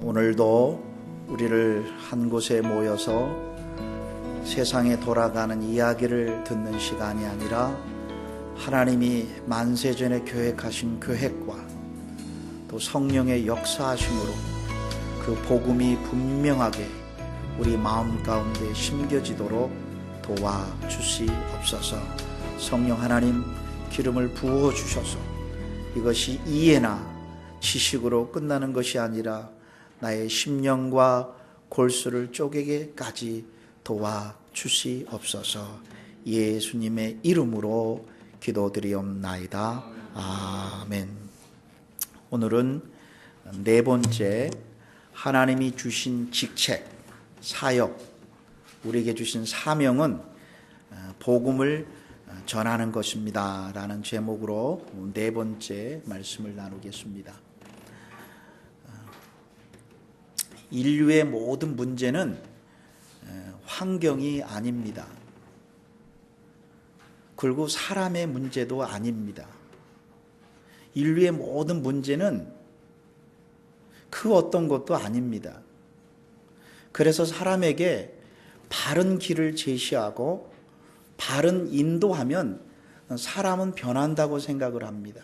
오늘도 우리를 한 곳에 모여서 세상에 돌아가는 이야기를 듣는 시간이 아니라 하나님이 만세전에 계획하신 계획과 또 성령의 역사하심으로 그 복음이 분명하게 우리 마음 가운데 심겨지도록 도와주시옵소서. 성령 하나님 기름을 부어주셔서 이것이 이해나 지식으로 끝나는 것이 아니라 나의 심령과 골수를 쪼개게까지 도와주시옵소서. 예수님의 이름으로 기도드리옵나이다. 아멘. 오늘은 네 번째, 하나님이 주신 직책, 사역, 우리에게 주신 사명은 복음을 전하는 것입니다 라는 제목으로 네 번째 말씀을 나누겠습니다. 인류의 모든 문제는 환경이 아닙니다. 그리고 사람의 문제도 아닙니다. 인류의 모든 문제는 그 어떤 것도 아닙니다. 그래서 사람에게 바른 길을 제시하고 바른 인도하면 사람은 변한다고 생각을 합니다.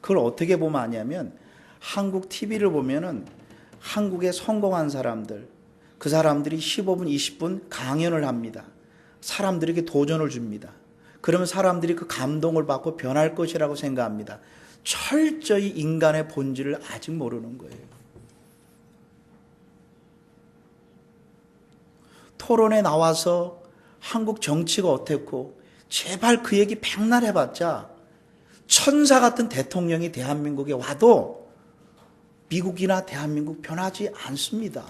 그걸 어떻게 보면 아냐면 한국 TV를 보면은 한국의 성공한 사람들, 그 사람들이 15분, 20분 강연을 합니다. 사람들에게 도전을 줍니다. 그러면 사람들이 그 감동을 받고 변할 것이라고 생각합니다. 철저히 인간의 본질을 아직 모르는 거예요. 토론에 나와서 한국 정치가 어땠고 제발 그 얘기 백날 해봤자 천사 같은 대통령이 대한민국에 와도 미국이나 대한민국 변하지 않습니다.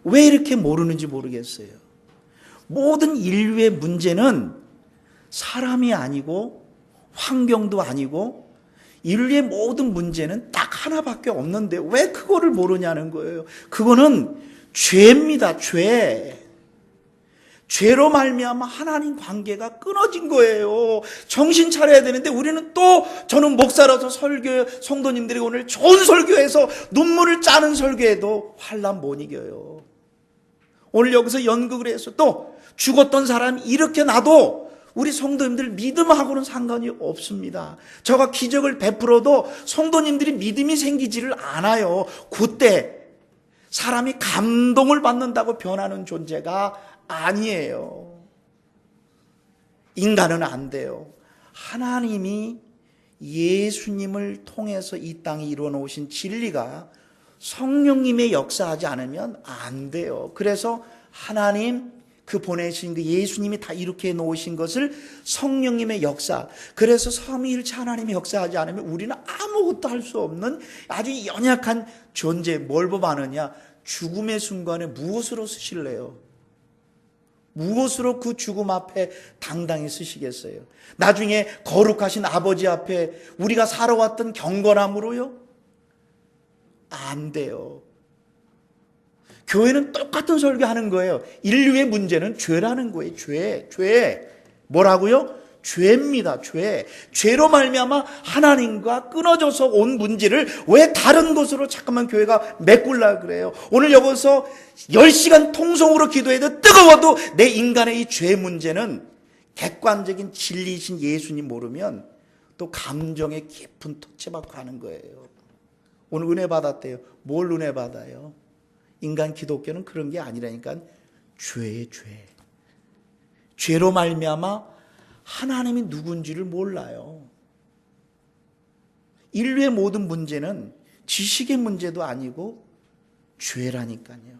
왜 이렇게 모르는지 모르겠어요. 모든 인류의 문제는 사람이 아니고 환경도 아니고 인류의 모든 문제는 딱 하나밖에 없는데 왜 그거를 모르냐는 거예요. 그거는 죄입니다. 죄로 말미암아 하나님 관계가 끊어진 거예요. 정신 차려야 되는데 우리는 또, 저는 목사라서 성도님들이 오늘 좋은 설교해서 눈물을 짜는 설교해도 환난 못 이겨요. 오늘 여기서 연극을 해서 또 죽었던 사람이 이렇게 나도 우리 성도님들 믿음하고는 상관이 없습니다. 저가 기적을 베풀어도 성도님들이 믿음이 생기지를 않아요. 그때 사람이 감동을 받는다고 변하는 존재가 아니에요. 인간은 안 돼요. 하나님이 예수님을 통해서 이 땅에 이루어 놓으신 진리가 성령님의 역사하지 않으면 안 돼요. 그래서 하나님 그 보내신 그 예수님이 다 이렇게 놓으신 것을 성령님의 역사, 그래서 삼위일체 하나님의 역사하지 않으면 우리는 아무것도 할 수 없는 아주 연약한 존재. 뭘 법하느냐? 죽음의 순간에 무엇으로 쓰실래요? 무엇으로 그 죽음 앞에 당당히 쓰시겠어요? 나중에 거룩하신 아버지 앞에 우리가 살아왔던 경건함으로요? 안 돼요. 교회는 똑같은 설교하는 거예요. 인류의 문제는 죄라는 거예요. 죄. 뭐라고요? 죄입니다. 죄로 말미암아 하나님과 끊어져서 온 문제를 왜 다른 것으로 잠깐만 교회가 메꾸려고 그래요? 오늘 여기서 10시간 통성으로 기도해도 뜨거워도 내 인간의 이 죄 문제는 객관적인 진리이신 예수님 모르면 또 감정의 깊은 터치받고 하는 거예요. 오늘 은혜 받았대요. 뭘 은혜 받아요? 인간 기독교는 그런 게 아니라니까. 죄예요, 죄. 죄로 말미암아 하나님이 누군지를 몰라요. 인류의 모든 문제는 지식의 문제도 아니고 죄라니까요.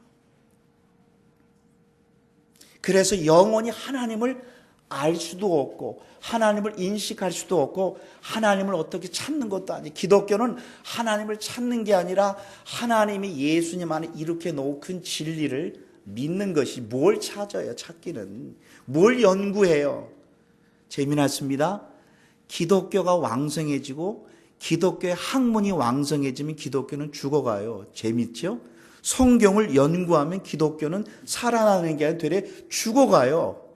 그래서 영원히 하나님을 알 수도 없고 하나님을 인식할 수도 없고 하나님을 어떻게 찾는 것도 아니에요. 기독교는 하나님을 찾는 게 아니라 하나님이 예수님 안에 이렇게 놓은 진리를 믿는 것이. 뭘 찾아요? 찾기는. 뭘 연구해요? 재미났습니다. 기독교가 왕성해지고 기독교의 학문이 왕성해지면 기독교는 죽어가요. 재밌죠? 성경을 연구하면 기독교는 살아나는 게 아니라 되레 죽어가요.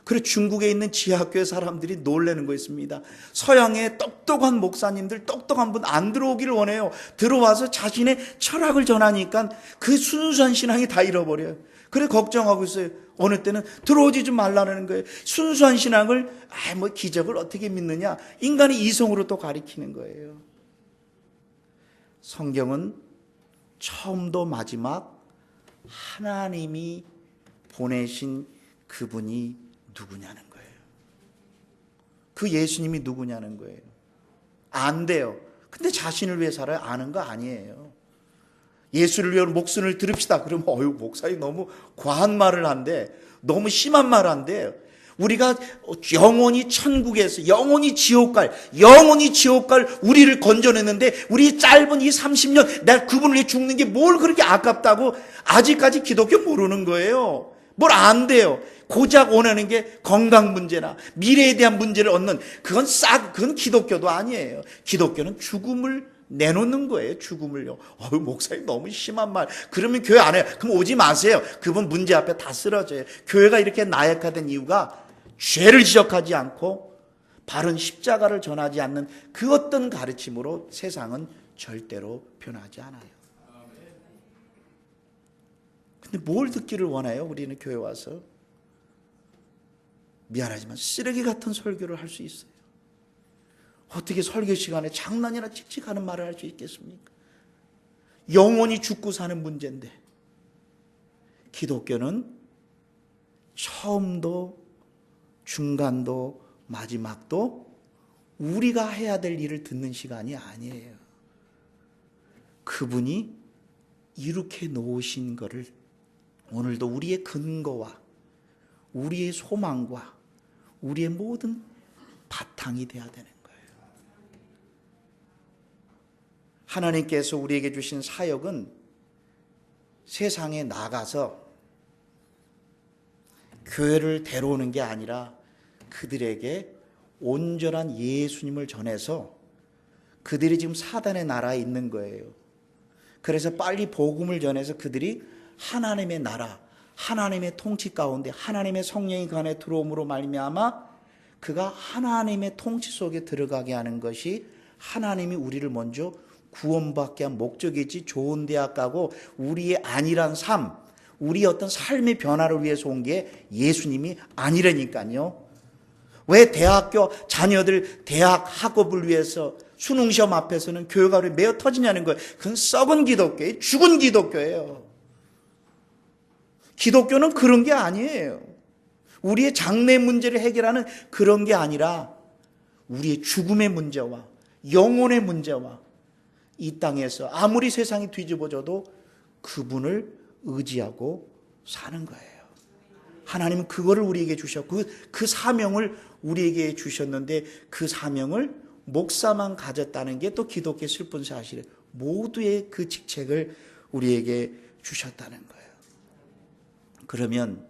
그리고 중국에 있는 지하교회 사람들이 놀라는 거 있습니다. 서양의 똑똑한 목사님들, 똑똑한 분 안 들어오기를 원해요. 들어와서 자신의 철학을 전하니까 그 순수한 신앙이 다 잃어버려요. 그래 걱정하고 있어요. 어느 때는 들어오지 좀 말라는 거예요. 순수한 신앙을 뭐 기적을 어떻게 믿느냐, 인간의 이성으로 또 가리키는 거예요. 성경은 처음도 마지막 하나님이 보내신 그분이 누구냐는 거예요. 그 예수님이 누구냐는 거예요. 안 돼요. 근데 자신을 위해 살아야 아는 거 아니에요. 예수를 위해 목숨을 들읍시다. 그러면 목사님 너무 과한 말을 한대. 너무 심한 말 한대요. 우리가 영원히 천국에서 영원히 지옥 갈 우리를 건져냈는데 우리 짧은 이 30년 내가 그분을 위해 죽는 게 뭘 그렇게 아깝다고 아직까지 기독교 모르는 거예요. 뭘 안 돼요. 고작 원하는 게 건강 문제나 미래에 대한 문제를 얻는 그건 기독교도 아니에요. 기독교는 죽음을 내놓는 거예요. 죽음을요. 목사님 너무 심한 말. 그러면 교회 안 해요. 그럼 오지 마세요. 그분 문제 앞에 다 쓰러져요. 교회가 이렇게 나약화된 이유가 죄를 지적하지 않고 바른 십자가를 전하지 않는 그 어떤 가르침으로 세상은 절대로 변하지 않아요. 근데 뭘 듣기를 원해요? 우리는 교회 와서 미안하지만 쓰레기 같은 설교를 할 수 있어요. 어떻게 설교 시간에 장난이나 칙칙하는 말을 할 수 있겠습니까? 영원히 죽고 사는 문제인데 기독교는 처음도 중간도 마지막도 우리가 해야 될 일을 듣는 시간이 아니에요. 그분이 이렇게 놓으신 것을 오늘도 우리의 근거와 우리의 소망과 우리의 모든 바탕이 되어야 되는 거예요. 하나님께서 우리에게 주신 사역은 세상에 나가서 교회를 데려오는 게 아니라 그들에게 온전한 예수님을 전해서 그들이 지금 사단의 나라에 있는 거예요. 그래서 빨리 복음을 전해서 그들이 하나님의 나라, 하나님의 통치 가운데 하나님의 성령이 그 안에 들어옴으로 말미암아 그가 하나님의 통치 속에 들어가게 하는 것이 하나님이 우리를 먼저 구원받게 한 목적이지 좋은 대학 가고 우리의 안일한 삶, 우리 어떤 삶의 변화를 위해서 온 게 예수님이 아니라니까요. 왜 대학교 자녀들 대학 학업을 위해서 수능시험 앞에서는 교회가 매어 터지냐는 거예요. 그건 썩은 기독교예요. 죽은 기독교예요. 기독교는 그런 게 아니에요. 우리의 장래 문제를 해결하는 그런 게 아니라 우리의 죽음의 문제와 영혼의 문제와 이 땅에서 아무리 세상이 뒤집어져도 그분을 의지하고 사는 거예요. 하나님은 그거를 우리에게 주셨고 그 사명을 우리에게 주셨는데 그 사명을 목사만 가졌다는 게 또 기독교의 슬픈 사실이에요. 모두의 그 직책을 우리에게 주셨다는 거예요. 그러면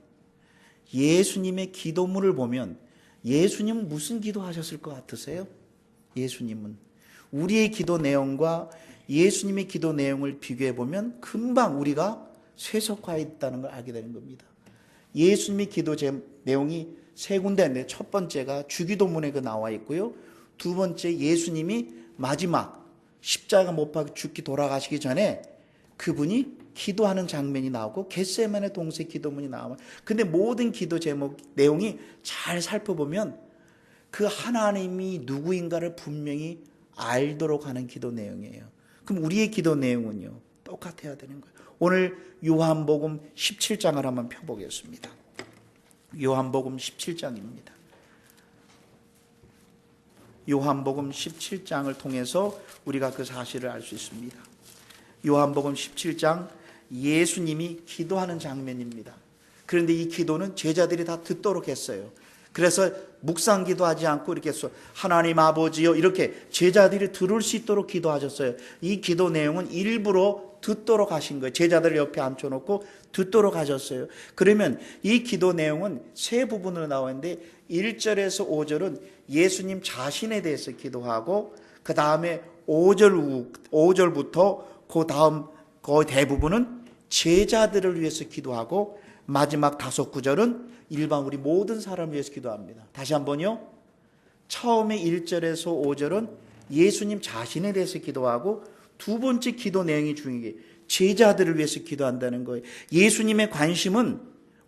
예수님의 기도문을 보면 예수님은 무슨 기도하셨을 것 같으세요? 예수님은 우리의 기도 내용과 예수님의 기도 내용을 비교해 보면 금방 우리가 쇠속화해 있다는 걸 알게 되는 겁니다. 예수님의 기도 내용이 세 군데인데 첫 번째가 주기도문에 나와 있고요. 두 번째 예수님이 마지막 십자가 못 박혀 죽기 돌아가시기 전에 그분이 기도하는 장면이 나오고 겟세마네 동산 기도문이 나와요. 근데 모든 기도 제목 내용이 잘 살펴보면 그 하나님이 누구인가를 분명히 알도록 하는 기도 내용이에요. 그럼 우리의 기도 내용은요 똑같아야 되는 거예요. 오늘 요한복음 17장을 한번 펴보겠습니다. 요한복음 17장입니다. 요한복음 17장을 통해서 우리가 그 사실을 알 수 있습니다. 요한복음 17장 예수님이 기도하는 장면입니다. 그런데 이 기도는 제자들이 다 듣도록 했어요. 그래서 묵상 기도하지 않고 이렇게 해서 하나님 아버지요 이렇게 제자들이 들을 수 있도록 기도하셨어요. 이 기도 내용은 일부러 듣도록 하신 거예요. 제자들을 옆에 앉혀놓고 듣도록 하셨어요. 그러면 이 기도 내용은 세 부분으로 나와 있는데 1절에서 5절은 예수님 자신에 대해서 기도하고 그 다음에 5절부터 그 다음 거의 대부분은 제자들을 위해서 기도하고 마지막 5구절은 일반 우리 모든 사람을 위해서 기도합니다. 다시 한번요. 처음에 1절에서 5절은 예수님 자신에 대해서 기도하고, 두 번째 기도 내용이 중요한 게 제자들을 위해서 기도한다는 거예요. 예수님의 관심은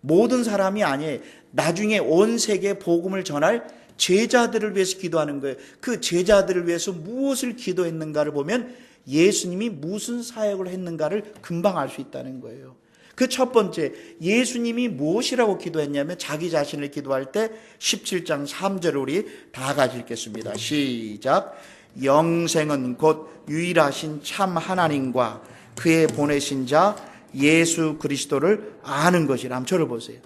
모든 사람이 아니에요. 나중에 온 세계에 복음을 전할 제자들을 위해서 기도하는 거예요. 그 제자들을 위해서 무엇을 기도했는가를 보면 예수님이 무슨 사역을 했는가를 금방 알 수 있다는 거예요. 그 첫 번째, 예수님이 무엇이라고 기도했냐면 자기 자신을 기도할 때 17장 3절을 우리 다 같이 읽겠습니다. 시작. 영생은 곧 유일하신 참 하나님과 그의 보내신 자 예수 그리스도를 아는 것이라. 한번 저를 보세요.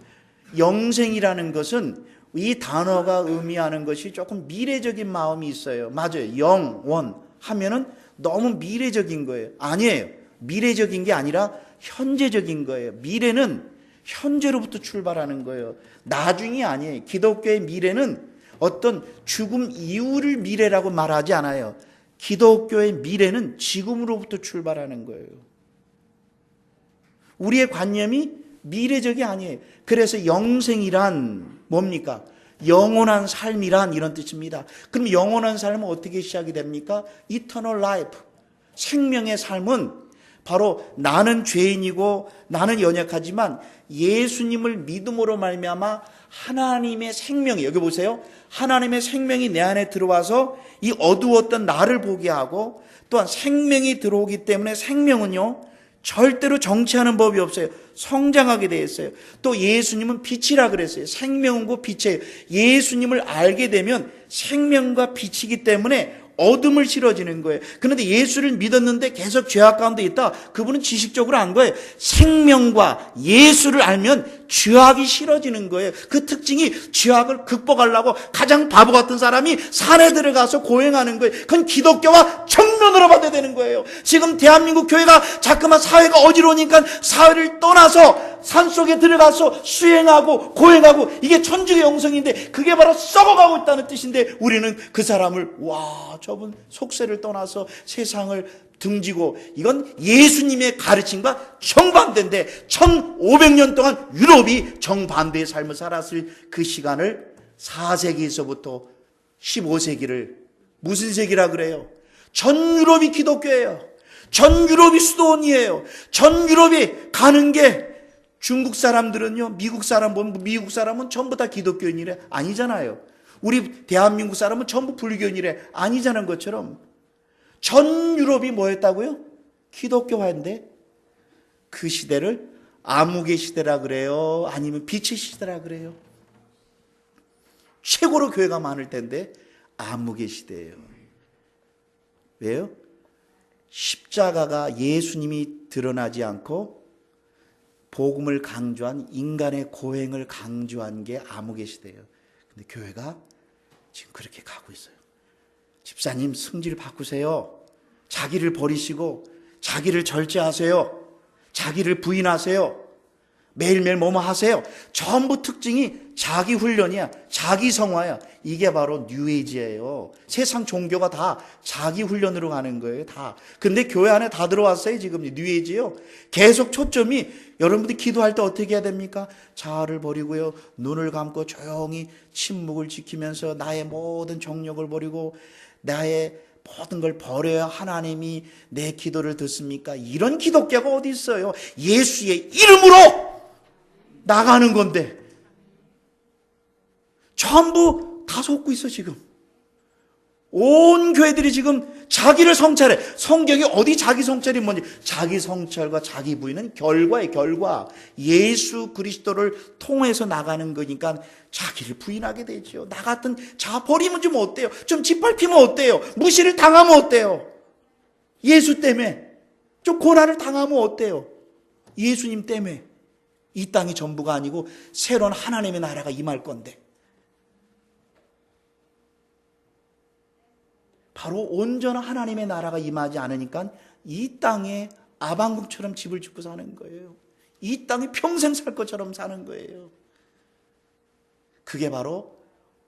영생이라는 것은 이 단어가 의미하는 것이 조금 미래적인 마음이 있어요. 맞아요. 영원 하면은 너무 미래적인 거예요. 아니에요. 미래적인 게 아니라 현재적인 거예요. 미래는 현재로부터 출발하는 거예요. 나중이 아니에요. 기독교의 미래는 어떤 죽음 이후를 미래라고 말하지 않아요. 기독교의 미래는 지금으로부터 출발하는 거예요. 우리의 관념이 미래적이 아니에요. 그래서 영생이란 뭡니까? 영원한 삶이란 이런 뜻입니다. 그럼 영원한 삶은 어떻게 시작이 됩니까? Eternal life, 생명의 삶은 바로 나는 죄인이고 나는 연약하지만 예수님을 믿음으로 말미암아 하나님의 생명이, 여기 보세요. 하나님의 생명이 내 안에 들어와서 이 어두웠던 나를 보게 하고, 또한 생명이 들어오기 때문에 생명은요 절대로 정체하는 법이 없어요. 성장하게 되어 있어요. 또 예수님은 빛이라 그랬어요. 생명은 곧 빛이에요. 예수님을 알게 되면 생명과 빛이기 때문에 어둠을 싫어지는 거예요. 그런데 예수를 믿었는데 계속 죄악 가운데 있다. 그분은 지식적으로 안 거예요. 생명과 예수를 알면 죄악이 싫어지는 거예요. 그 특징이 죄악을 극복하려고 가장 바보 같은 사람이 산에 들어가서 고행하는 거예요. 그건 기독교와 정면으로 받아야 되는 거예요. 지금 대한민국 교회가 자꾸만 사회가 어지러우니까 사회를 떠나서 산속에 들어가서 수행하고 고행하고, 이게 천주교 영성인데 그게 바로 썩어가고 있다는 뜻인데, 우리는 그 사람을 와 저분 속세를 떠나서 세상을 등지고, 이건 예수님의 가르침과 정반대인데 1500년 동안 유럽이 정반대의 삶을 살았을 그 시간을 4세기에서부터 15세기를 무슨 세기라 그래요? 전 유럽이 기독교예요. 전 유럽이 수도원이에요. 전 유럽이 가는 게, 중국 사람들은요, 미국 사람 보면 미국 사람은 전부 다 기독교인이래. 아니잖아요. 우리 대한민국 사람은 전부 불교인이래. 아니자는 것처럼 전 유럽이 뭐였다고요? 기독교화인데 그 시대를 암흑의 시대라 그래요? 아니면 빛의 시대라 그래요? 최고로 교회가 많을 텐데 암흑의 시대예요. 왜요? 십자가가 예수님이 드러나지 않고 복음을 강조한 인간의 고행을 강조한 게 암흑의 시대예요. 근데 교회가 지금 그렇게 가고 있어요. 집사님 성질 바꾸세요. 자기를 버리시고 자기를 절제하세요. 자기를 부인하세요. 매일매일 뭐뭐 하세요. 전부 특징이 자기 훈련이야. 자기 성화야. 이게 바로 뉴에이지예요. 세상 종교가 다 자기 훈련으로 가는 거예요. 다. 근데 교회 안에 다 들어왔어요. 지금 뉴에이지요. 계속 초점이, 여러분들이 기도할 때 어떻게 해야 됩니까? 자아를 버리고요. 눈을 감고 조용히 침묵을 지키면서 나의 모든 정욕을 버리고 나의 모든 걸 버려야 하나님이 내 기도를 듣습니까? 이런 기독교가 어디 있어요? 예수의 이름으로 나가는 건데 전부 다 속고 있어. 지금 온 교회들이 지금 자기를 성찰해. 성경이 어디 자기 성찰이 뭔지. 자기 성찰과 자기 부인은 결과의 결과. 예수 그리스도를 통해서 나가는 거니까 자기를 부인하게 되죠. 나 같은 자 버리면 좀 어때요? 좀 짓밟히면 어때요? 무시를 당하면 어때요? 예수 때문에 좀 고난을 당하면 어때요? 예수님 때문에. 이 땅이 전부가 아니고 새로운 하나님의 나라가 임할 건데, 바로 온전한 하나님의 나라가 임하지 않으니까 이 땅에 아방궁처럼 집을 짓고 사는 거예요. 이 땅에 평생 살 것처럼 사는 거예요. 그게 바로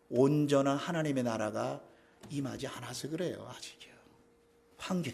온전한 하나님의 나라가 임하지 않아서 그래요. 아직요. 환경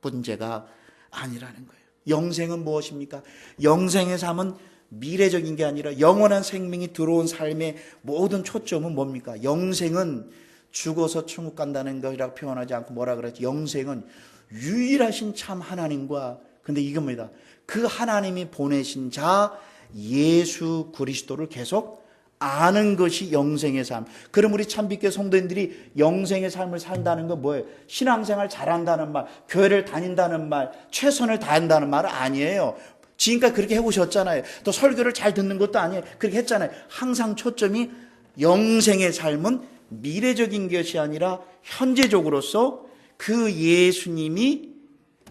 문제가 아니라는 거예요. 영생은 무엇입니까? 영생의 삶은 미래적인 게 아니라 영원한 생명이 들어온 삶의 모든 초점은 뭡니까? 영생은 죽어서 천국 간다는 것이라고 표현하지 않고 뭐라 그랬지? 영생은 유일하신 참 하나님과, 근데 이게 뭐다? 그 하나님이 보내신 자 예수 그리스도를 계속 아는 것이 영생의 삶. 그럼 우리 참빛교회 성도님들이 영생의 삶을 산다는 건 뭐예요? 신앙생활 잘한다는 말, 교회를 다닌다는 말, 최선을 다한다는 말은 아니에요. 지금까지 그렇게 해오셨잖아요. 또 설교를 잘 듣는 것도 아니에요. 그렇게 했잖아요. 항상 초점이 영생의 삶은 미래적인 것이 아니라 현재적으로서 그 예수님이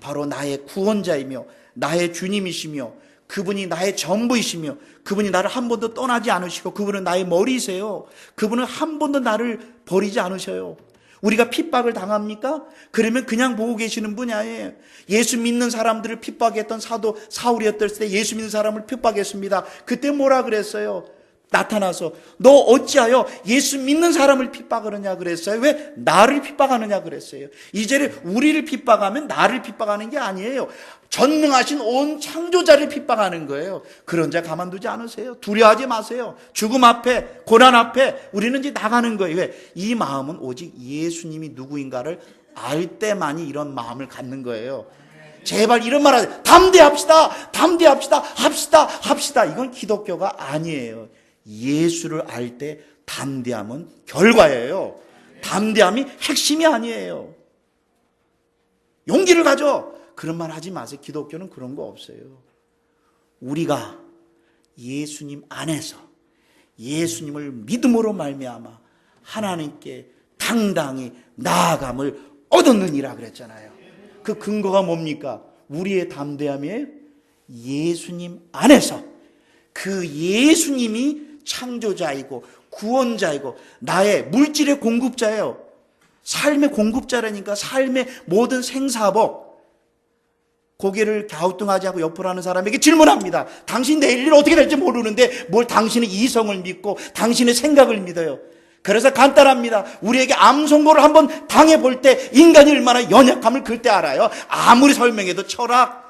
바로 나의 구원자이며 나의 주님이시며 그분이 나의 전부이시며 그분이 나를 한 번도 떠나지 않으시고 그분은 나의 머리세요. 그분은 한 번도 나를 버리지 않으셔요. 우리가 핍박을 당합니까? 그러면 그냥 보고 계시는 분이 아니에요. 예수 믿는 사람들을 핍박했던 사도 사울이었을 때 예수 믿는 사람을 핍박했습니다. 그때 뭐라 그랬어요? 나타나서 너 어찌하여 예수 믿는 사람을 핍박하느냐 그랬어요. 왜 나를 핍박하느냐 그랬어요. 이제 우리를 핍박하면 나를 핍박하는 게 아니에요. 전능하신 온 창조자를 핍박하는 거예요. 그런 자 가만두지 않으세요. 두려워하지 마세요. 죽음 앞에 고난 앞에 우리는 이제 나가는 거예요. 왜? 이 마음은 오직 예수님이 누구인가를 알 때만이 이런 마음을 갖는 거예요. 제발 이런 말 하세요. 담대합시다. 담대합시다. 합시다. 이건 기독교가 아니에요. 예수를 알 때 담대함은 결과예요. 담대함이 핵심이 아니에요. 용기를 가져. 그런 말 하지 마세요. 기독교는 그런 거 없어요. 우리가 예수님 안에서 예수님을 믿음으로 말미암아 하나님께 당당히 나아감을 얻었느니라 그랬잖아요. 그 근거가 뭡니까? 우리의 담대함이에요. 예수님 안에서 그 예수님이 창조자이고 구원자이고 나의 물질의 공급자예요. 삶의 공급자라니까. 삶의 모든 생사복. 고개를 갸우뚱하지 않고 옆으로 하는 사람에게 질문합니다. 당신 내일 일 어떻게 될지 모르는데 뭘 당신의 이성을 믿고 당신의 생각을 믿어요. 그래서 간단합니다. 우리에게 암 선고를 한번 당해볼 때 인간이 얼마나 연약함을 그때 알아요. 아무리 설명해도 철학,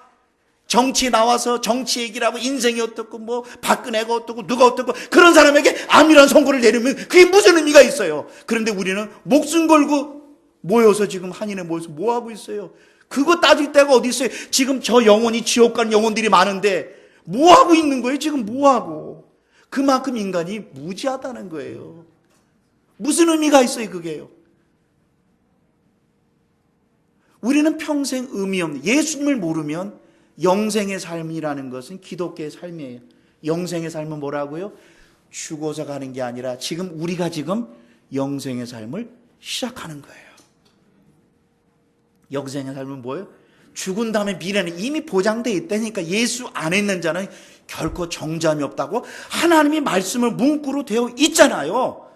정치 나와서 정치 얘기를 하고 인생이 어떻고 뭐 박근혜가 어떻고 누가 어떻고 그런 사람에게 암이란 선고를 내리면 그게 무슨 의미가 있어요. 그런데 우리는 목숨 걸고 모여서 지금 한인에 모여서 뭐 하고 있어요. 그거 따질 데가 어디 있어요. 지금 저 영혼이 지옥 가는 영혼들이 많은데 뭐 하고 있는 거예요. 지금 뭐 하고. 그만큼 인간이 무지하다는 거예요. 무슨 의미가 있어요 그게요. 우리는 평생 의미 없는, 예수님을 모르면 영생의 삶이라는 것은 기독교의 삶이에요. 영생의 삶은 뭐라고요? 죽어서 가는 게 아니라 우리가 지금 영생의 삶을 시작하는 거예요. 영생의 삶은 뭐예요? 죽은 다음에 미래는 이미 보장되어 있다니까. 예수 안에 있는 자는 결코 정죄함이 없다고 하나님이 말씀을 문구로 되어 있잖아요.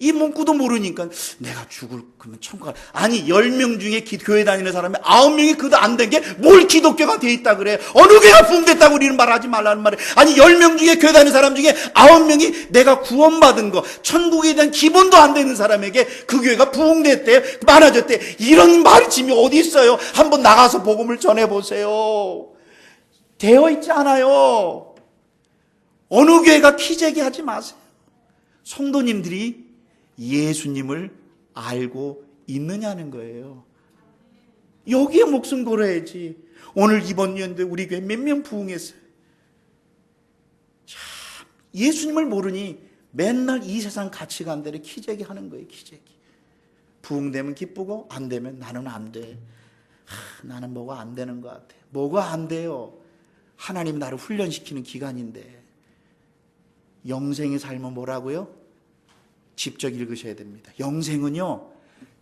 이 문구도 모르니까 내가 죽을 거면 천국 가. 아니 10명 중에 교회 다니는 사람이 9명이 그도 안 된 게 뭘 기독교가 돼 있다 그래. 어느 교회가 부흥됐다고 우리는 말하지 말라는 말이에요. 아니 10명 중에 교회 다니는 사람 중에 9명이 내가 구원받은 거 천국에 대한 기본도 안 되는 사람에게 그 교회가 부흥됐대 많아졌대. 이런 말씀이 어디 있어요. 한번 나가서 복음을 전해보세요. 되어 있지 않아요. 어느 교회가 키재기 하지 마세요. 성도님들이 예수님을 알고 있느냐는 거예요. 여기에 목숨 걸어야지. 오늘 이번 연도에 우리 교회 몇 명 부흥했어요. 참 예수님을 모르니 맨날 이 세상 가치관대로 키재기 하는 거예요. 키재기. 부흥되면 기쁘고 안 되면 나는 안 돼. 나는 뭐가 안 되는 것 같아. 뭐가 안 돼요. 하나님이 나를 훈련시키는 기간인데. 영생의 삶은 뭐라고요? 직접 읽으셔야 됩니다. 영생은요,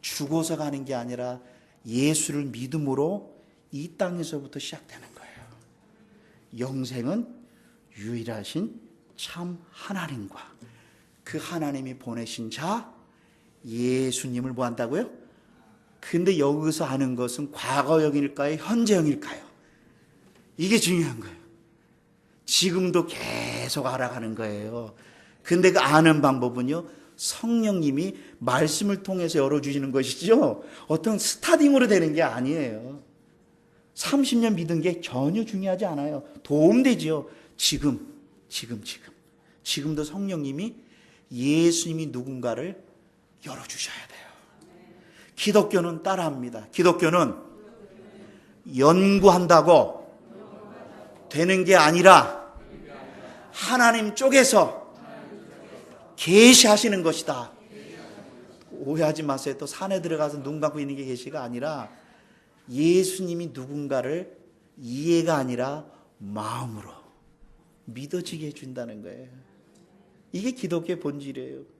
죽어서 가는 게 아니라 예수를 믿음으로 이 땅에서부터 시작되는 거예요. 영생은 유일하신 참 하나님과 그 하나님이 보내신 자 예수님을 뭐 한다고요? 근데 여기서 아는 것은 과거형일까요? 현재형일까요? 이게 중요한 거예요. 지금도 계속 알아가는 거예요. 근데 그 아는 방법은요, 성령님이 말씀을 통해서 열어주시는 것이죠. 어떤 스타딩으로 되는 게 아니에요. 30년 믿은 게 전혀 중요하지 않아요. 도움되지요. 지금 지금도 성령님이 예수님이 누군가를 열어주셔야 돼요. 기독교는 따라합니다. 기독교는 연구한다고 되는 게 아니라 하나님 쪽에서 계시하시는 것이다. 오해하지 마세요. 또 산에 들어가서 눈 감고 있는 게 계시가 아니라 예수님이 누군가를 이해가 아니라 마음으로 믿어지게 해준다는 거예요. 이게 기독교의 본질이에요.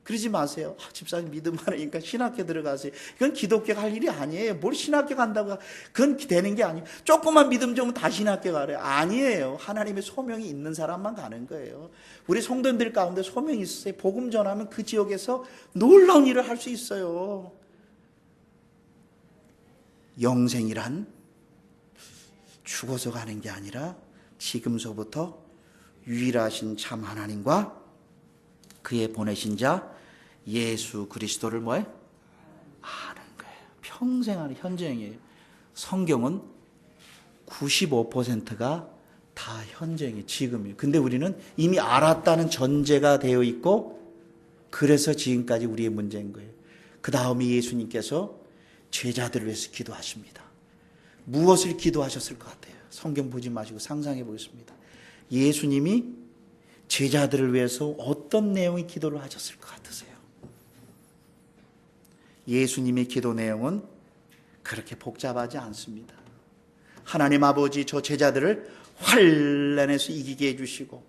그러지 마세요. 집사님 믿음 많으니까 신학교 들어가세요. 그건 기독교가 할 일이 아니에요. 뭘 신학교 간다고 그건 되는 게 아니에요. 조금만 믿음 좀 다 신학교 가래요. 아니에요. 하나님의 소명이 있는 사람만 가는 거예요. 우리 성도님들 가운데 소명이 있으세요. 복음 전하면 그 지역에서 놀라운 일을 할 수 있어요. 영생이란 죽어서 가는 게 아니라 지금서부터 유일하신 참 하나님과 그의 보내신 자 예수 그리스도를 뭐예요? 아는 거예요. 평생 아는 현장이에요. 성경은 95%가 다 현장이에요. 지금이에요. 근데 우리는 이미 알았다는 전제가 되어 있고 그래서 지금까지 우리의 문제인 거예요. 그 다음에 예수님께서 제자들을 위해서 기도하십니다. 무엇을 기도하셨을 것 같아요? 성경 보지 마시고 상상해 보겠습니다. 예수님이 제자들을 위해서 어떤 내용의 기도를 하셨을 것 같으세요? 예수님의 기도 내용은 그렇게 복잡하지 않습니다. 하나님 아버지, 저 제자들을 환난에서 이기게 해주시고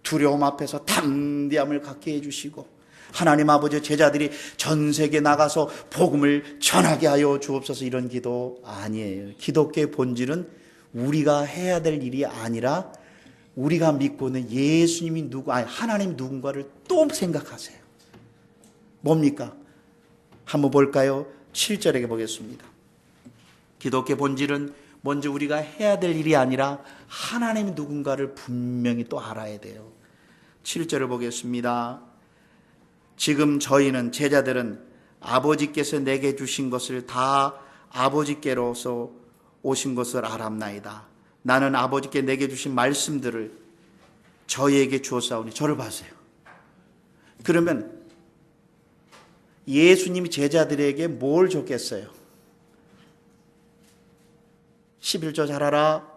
두려움 앞에서 담대함을 갖게 해주시고 하나님 아버지, 제자들이 전 세계에 나가서 복음을 전하게 하여 주옵소서. 이런 기도 아니에요. 기독교의 본질은 우리가 해야 될 일이 아니라 우리가 믿고 있는 예수님이 하나님 누군가를 또 생각하세요. 뭡니까? 한번 볼까요? 7절에 보겠습니다. 기독교의 본질은 먼저 우리가 해야 될 일이 아니라 하나님 누군가를 분명히 또 알아야 돼요. 7절을 보겠습니다. 지금 저희는 제자들은 아버지께서 내게 주신 것을 다 아버지께로서 오신 것을 알았나이다. 나는 아버지께 내게 주신 말씀들을 저희에게 주었사오니. 저를 봐세요. 그러면 예수님이 제자들에게 뭘 줬겠어요? 11조 잘하라,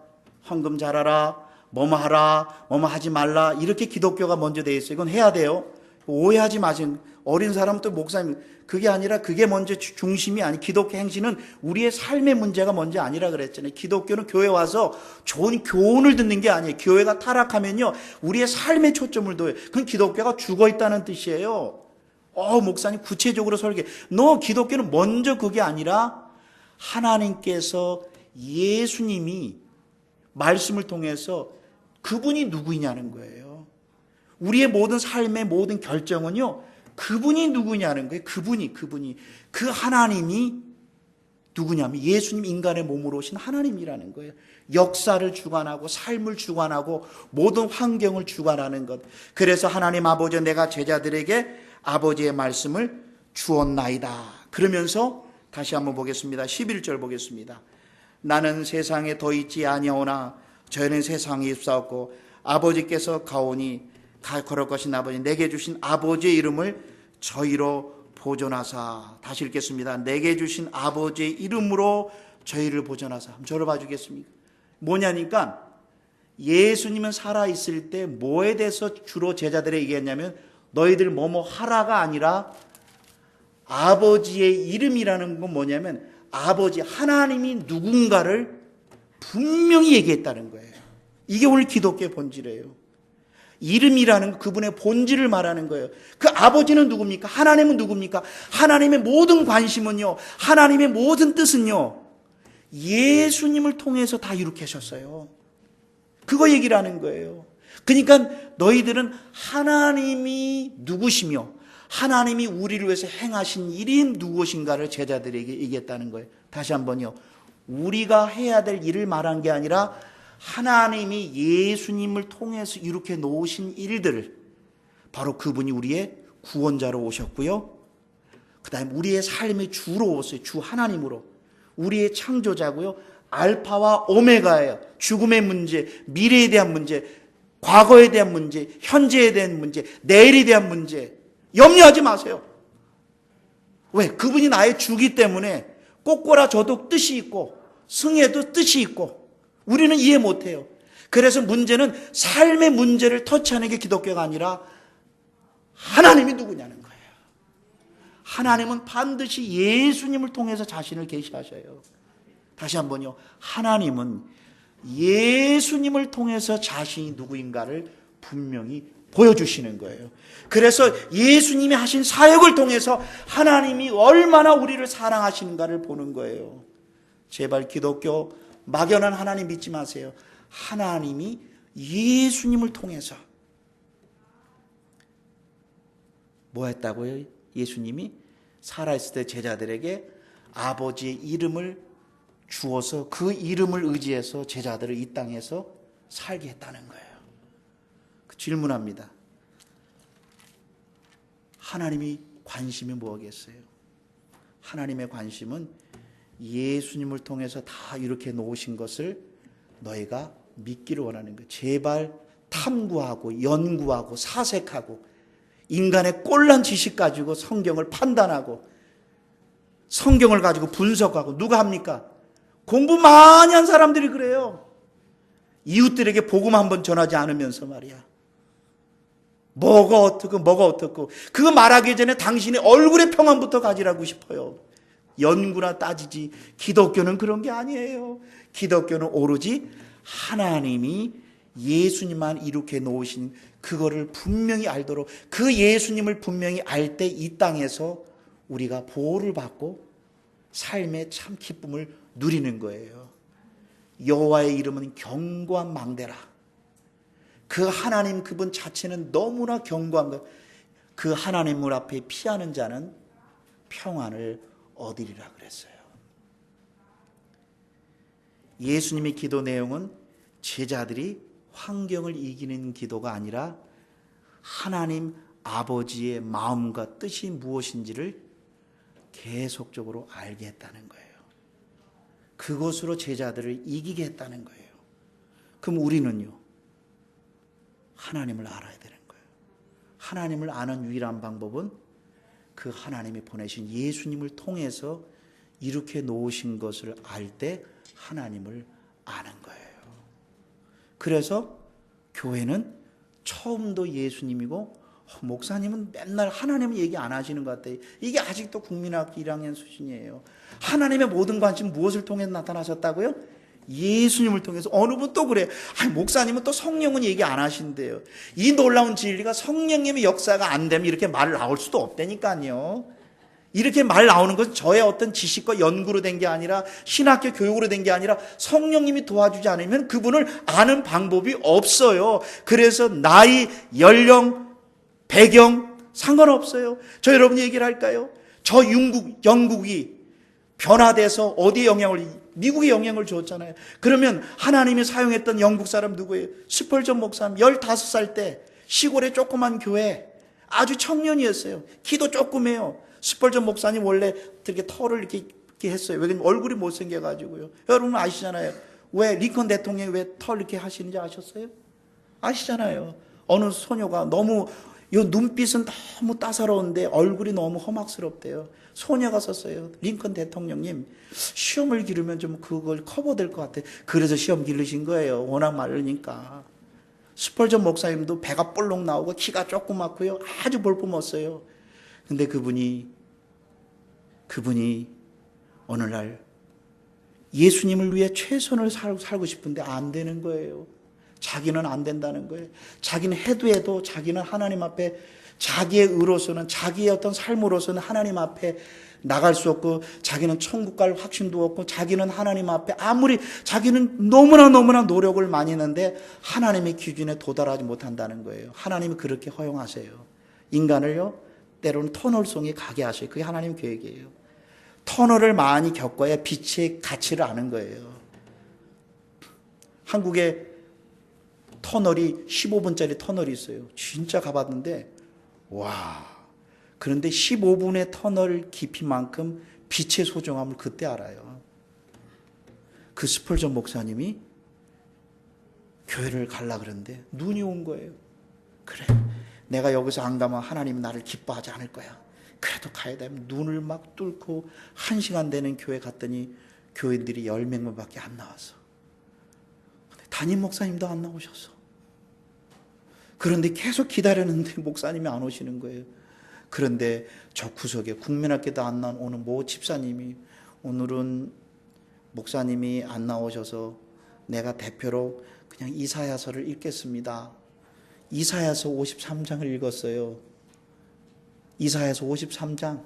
헌금 잘하라, 뭐뭐 하라, 뭐뭐 하지 말라, 이렇게 기독교가 먼저 돼 있어요. 이건 해야 돼요. 오해하지 마세요. 어린 사람은 또 목사님, 그게 아니라 그게 먼저 중심이 아니, 기독교 행실은 우리의 삶의 문제가 먼저 아니라 그랬잖아요. 기독교는 교회 와서 좋은 교훈을 듣는 게 아니에요. 교회가 타락하면요, 우리의 삶에 초점을 둬요. 그건 기독교가 죽어 있다는 뜻이에요. 목사님 구체적으로 설계. 기독교는 먼저 그게 아니라 하나님께서 예수님이 말씀을 통해서 그분이 누구냐는 거예요. 우리의 모든 삶의 모든 결정은요, 그분이 누구냐는 거예요. 그분이. 그 하나님이 누구냐면 예수님 인간의 몸으로 오신 하나님이라는 거예요. 역사를 주관하고 삶을 주관하고 모든 환경을 주관하는 것. 그래서 하나님 아버지, 내가 제자들에게 아버지의 말씀을 주었나이다. 그러면서 다시 한번 보겠습니다. 11절 보겠습니다. 나는 세상에 더 있지 아니하오나 저희는 세상에 있사옵고 아버지께서 가오니 걸을 것인 아버지, 내게 주신 아버지의 이름을 저희로 보존하사. 다시 읽겠습니다. 내게 주신 아버지의 이름으로 저희를 보존하사. 저를 봐주겠습니까? 뭐냐니까 예수님은 살아있을 때 뭐에 대해서 주로 제자들에게 얘기했냐면 너희들 뭐뭐 하라가 아니라 아버지의 이름이라는 건 뭐냐면 아버지 하나님이 누군가를 분명히 얘기했다는 거예요. 이게 오늘 기독교의 본질이에요. 이름이라는 건 그분의 본질을 말하는 거예요. 그 아버지는 누굽니까? 하나님은 누굽니까? 하나님의 모든 관심은요, 하나님의 모든 뜻은요, 예수님을 통해서 다 이룩해 하셨어요. 그거 얘기를 하는 거예요. 그러니까 너희들은 하나님이 누구시며 하나님이 우리를 위해서 행하신 일이 누구신가를 제자들에게 얘기했다는 거예요. 다시 한번요. 우리가 해야 될 일을 말한 게 아니라 하나님이 예수님을 통해서 이렇게 놓으신 일들을, 바로 그분이 우리의 구원자로 오셨고요, 그 다음에 우리의 삶의 주로 오셨어요. 주 하나님으로. 우리의 창조자고요, 알파와 오메가예요. 죽음의 문제, 미래에 대한 문제, 과거에 대한 문제, 현재에 대한 문제, 내일에 대한 문제 염려하지 마세요. 왜? 그분이 나의 주기 때문에 꼬꼬라져도 뜻이 있고 승해도 뜻이 있고 우리는 이해 못해요. 그래서 문제는 삶의 문제를 터치하는 게 기독교가 아니라 하나님이 누구냐는 거예요. 하나님은 반드시 예수님을 통해서 자신을 계시하셔요. 다시 한번요. 하나님은 예수님을 통해서 자신이 누구인가를 분명히 보여주시는 거예요. 그래서 예수님이 하신 사역을 통해서 하나님이 얼마나 우리를 사랑하시는가를 보는 거예요. 제발 기독교 막연한 하나님 믿지 마세요. 하나님이 예수님을 통해서 뭐 했다고요? 예수님이 살아있을 때 제자들에게 아버지의 이름을 주어서 그 이름을 의지해서 제자들을 이 땅에서 살게 했다는 거예요. 질문합니다. 하나님이 관심이 뭐겠어요? 하나님의 관심은 예수님을 통해서 다 이렇게 놓으신 것을 너희가 믿기를 원하는 거예요. 제발 탐구하고 연구하고 사색하고 인간의 꼴난 지식 가지고 성경을 판단하고 성경을 가지고 분석하고 누가 합니까? 공부 많이 한 사람들이 그래요. 이웃들에게 복음 한번 전하지 않으면서 말이야. 뭐가 어떻고 그거 말하기 전에 당신의 얼굴의 평안부터 가지라고 싶어요. 연구나 따지지. 기독교는 그런 게 아니에요. 기독교는 오로지 하나님이 예수님만 이렇게 놓으신 그거를 분명히 알도록 그 예수님을 분명히 알 때 이 땅에서 우리가 보호를 받고 삶의 참 기쁨을 누리는 거예요. 여호와의 이름은 견고한 망대라. 그 하나님 그분 자체는 너무나 견고한 것. 그 하나님을 앞에 피하는 자는 평안을 얻으리라 그랬어요. 예수님의 기도 내용은 제자들이 환경을 이기는 기도가 아니라 하나님 아버지의 마음과 뜻이 무엇인지를 계속적으로 알게 했다는 거예요. 그것으로 제자들을 이기게 했다는 거예요. 그럼 우리는요? 하나님을 알아야 되는 거예요. 하나님을 아는 유일한 방법은 그 하나님이 보내신 예수님을 통해서 이렇게 놓으신 것을 알 때 하나님을 아는 거예요. 그래서 교회는 처음도 예수님이고 목사님은 맨날 하나님 얘기 안 하시는 것 같아요. 이게 아직도 국민학교 1학년 수준이에요. 하나님의 모든 관심 무엇을 통해 나타나셨다고요? 예수님을 통해서. 어느 분 또 그래요. 목사님은 또 성령은 얘기 안 하신대요. 이 놀라운 진리가 성령님의 역사가 안 되면 이렇게 말 나올 수도 없다니까요. 이렇게 말 나오는 것은 저의 어떤 지식과 연구로 된 게 아니라 신학교 교육으로 된 게 아니라 성령님이 도와주지 않으면 그분을 아는 방법이 없어요. 그래서 나이, 연령, 배경 상관없어요. 저 여러분 얘기를 할까요? 저 영국이 변화돼서 어디에 미국에 영향을 줬잖아요. 그러면 하나님이 사용했던 영국 사람 누구예요? 스펄전 목사님 15살 때 시골의 조그만 교회 아주 청년이었어요. 키도 조그매요. 스펄전 목사님 원래 이렇게 털을 이렇게 했어요. 왜냐면 얼굴이 못생겨가지고요. 여러분 아시잖아요. 왜 링컨 대통령이 왜 털 이렇게 하시는지 아셨어요? 아시잖아요. 어느 소녀가 너무 이 눈빛은 너무 따사로운데 얼굴이 너무 험악스럽대요. 소녀가 썼어요. 링컨 대통령님 시험을 기르면 좀 그걸 커버될 것 같아. 그래서 시험 기르신 거예요. 워낙 마르니까. 스펄전 목사님도 배가 볼록 나오고 키가 조그맣고요. 아주 볼품없어요. 근데 그분이 어느 날 예수님을 위해 최선을 살고 싶은데 안 되는 거예요. 자기는 안 된다는 거예요. 자기는 해도 자기는 하나님 앞에 자기의 의로서는 자기의 어떤 삶으로서는 하나님 앞에 나갈 수 없고 자기는 천국 갈 확신도 없고 자기는 하나님 앞에 아무리 자기는 너무나 노력을 많이 했는데 하나님의 기준에 도달하지 못한다는 거예요. 하나님이 그렇게 허용하세요. 인간을요 때로는 터널 속에 가게 하셔요. 그게 하나님 계획이에요. 터널을 많이 겪어야 빛의 가치를 아는 거예요. 한국에 터널이 15분짜리 터널이 있어요. 진짜 가봤는데 와, 그런데 15분의 터널 깊이만큼 빛의 소중함을 그때 알아요. 그 스펄전 목사님이 교회를 가려고 그러는데 눈이 온 거예요. 그래, 내가 여기서 안 가면 하나님은 나를 기뻐하지 않을 거야. 그래도 가야 돼. 눈을 막 뚫고 1시간 되는 교회 갔더니 교인들이 10명밖에 안 나왔어. 담임 목사님도 안 나오셨어. 그런데 계속 기다렸는데 목사님이 안 오시는 거예요. 그런데 저 구석에 국민학교도 안 나오는 모 집사님이 오늘은 목사님이 안 나오셔서 내가 대표로 그냥 이사야서를 읽겠습니다. 이사야서 53장을 읽었어요. 이사야서 53장.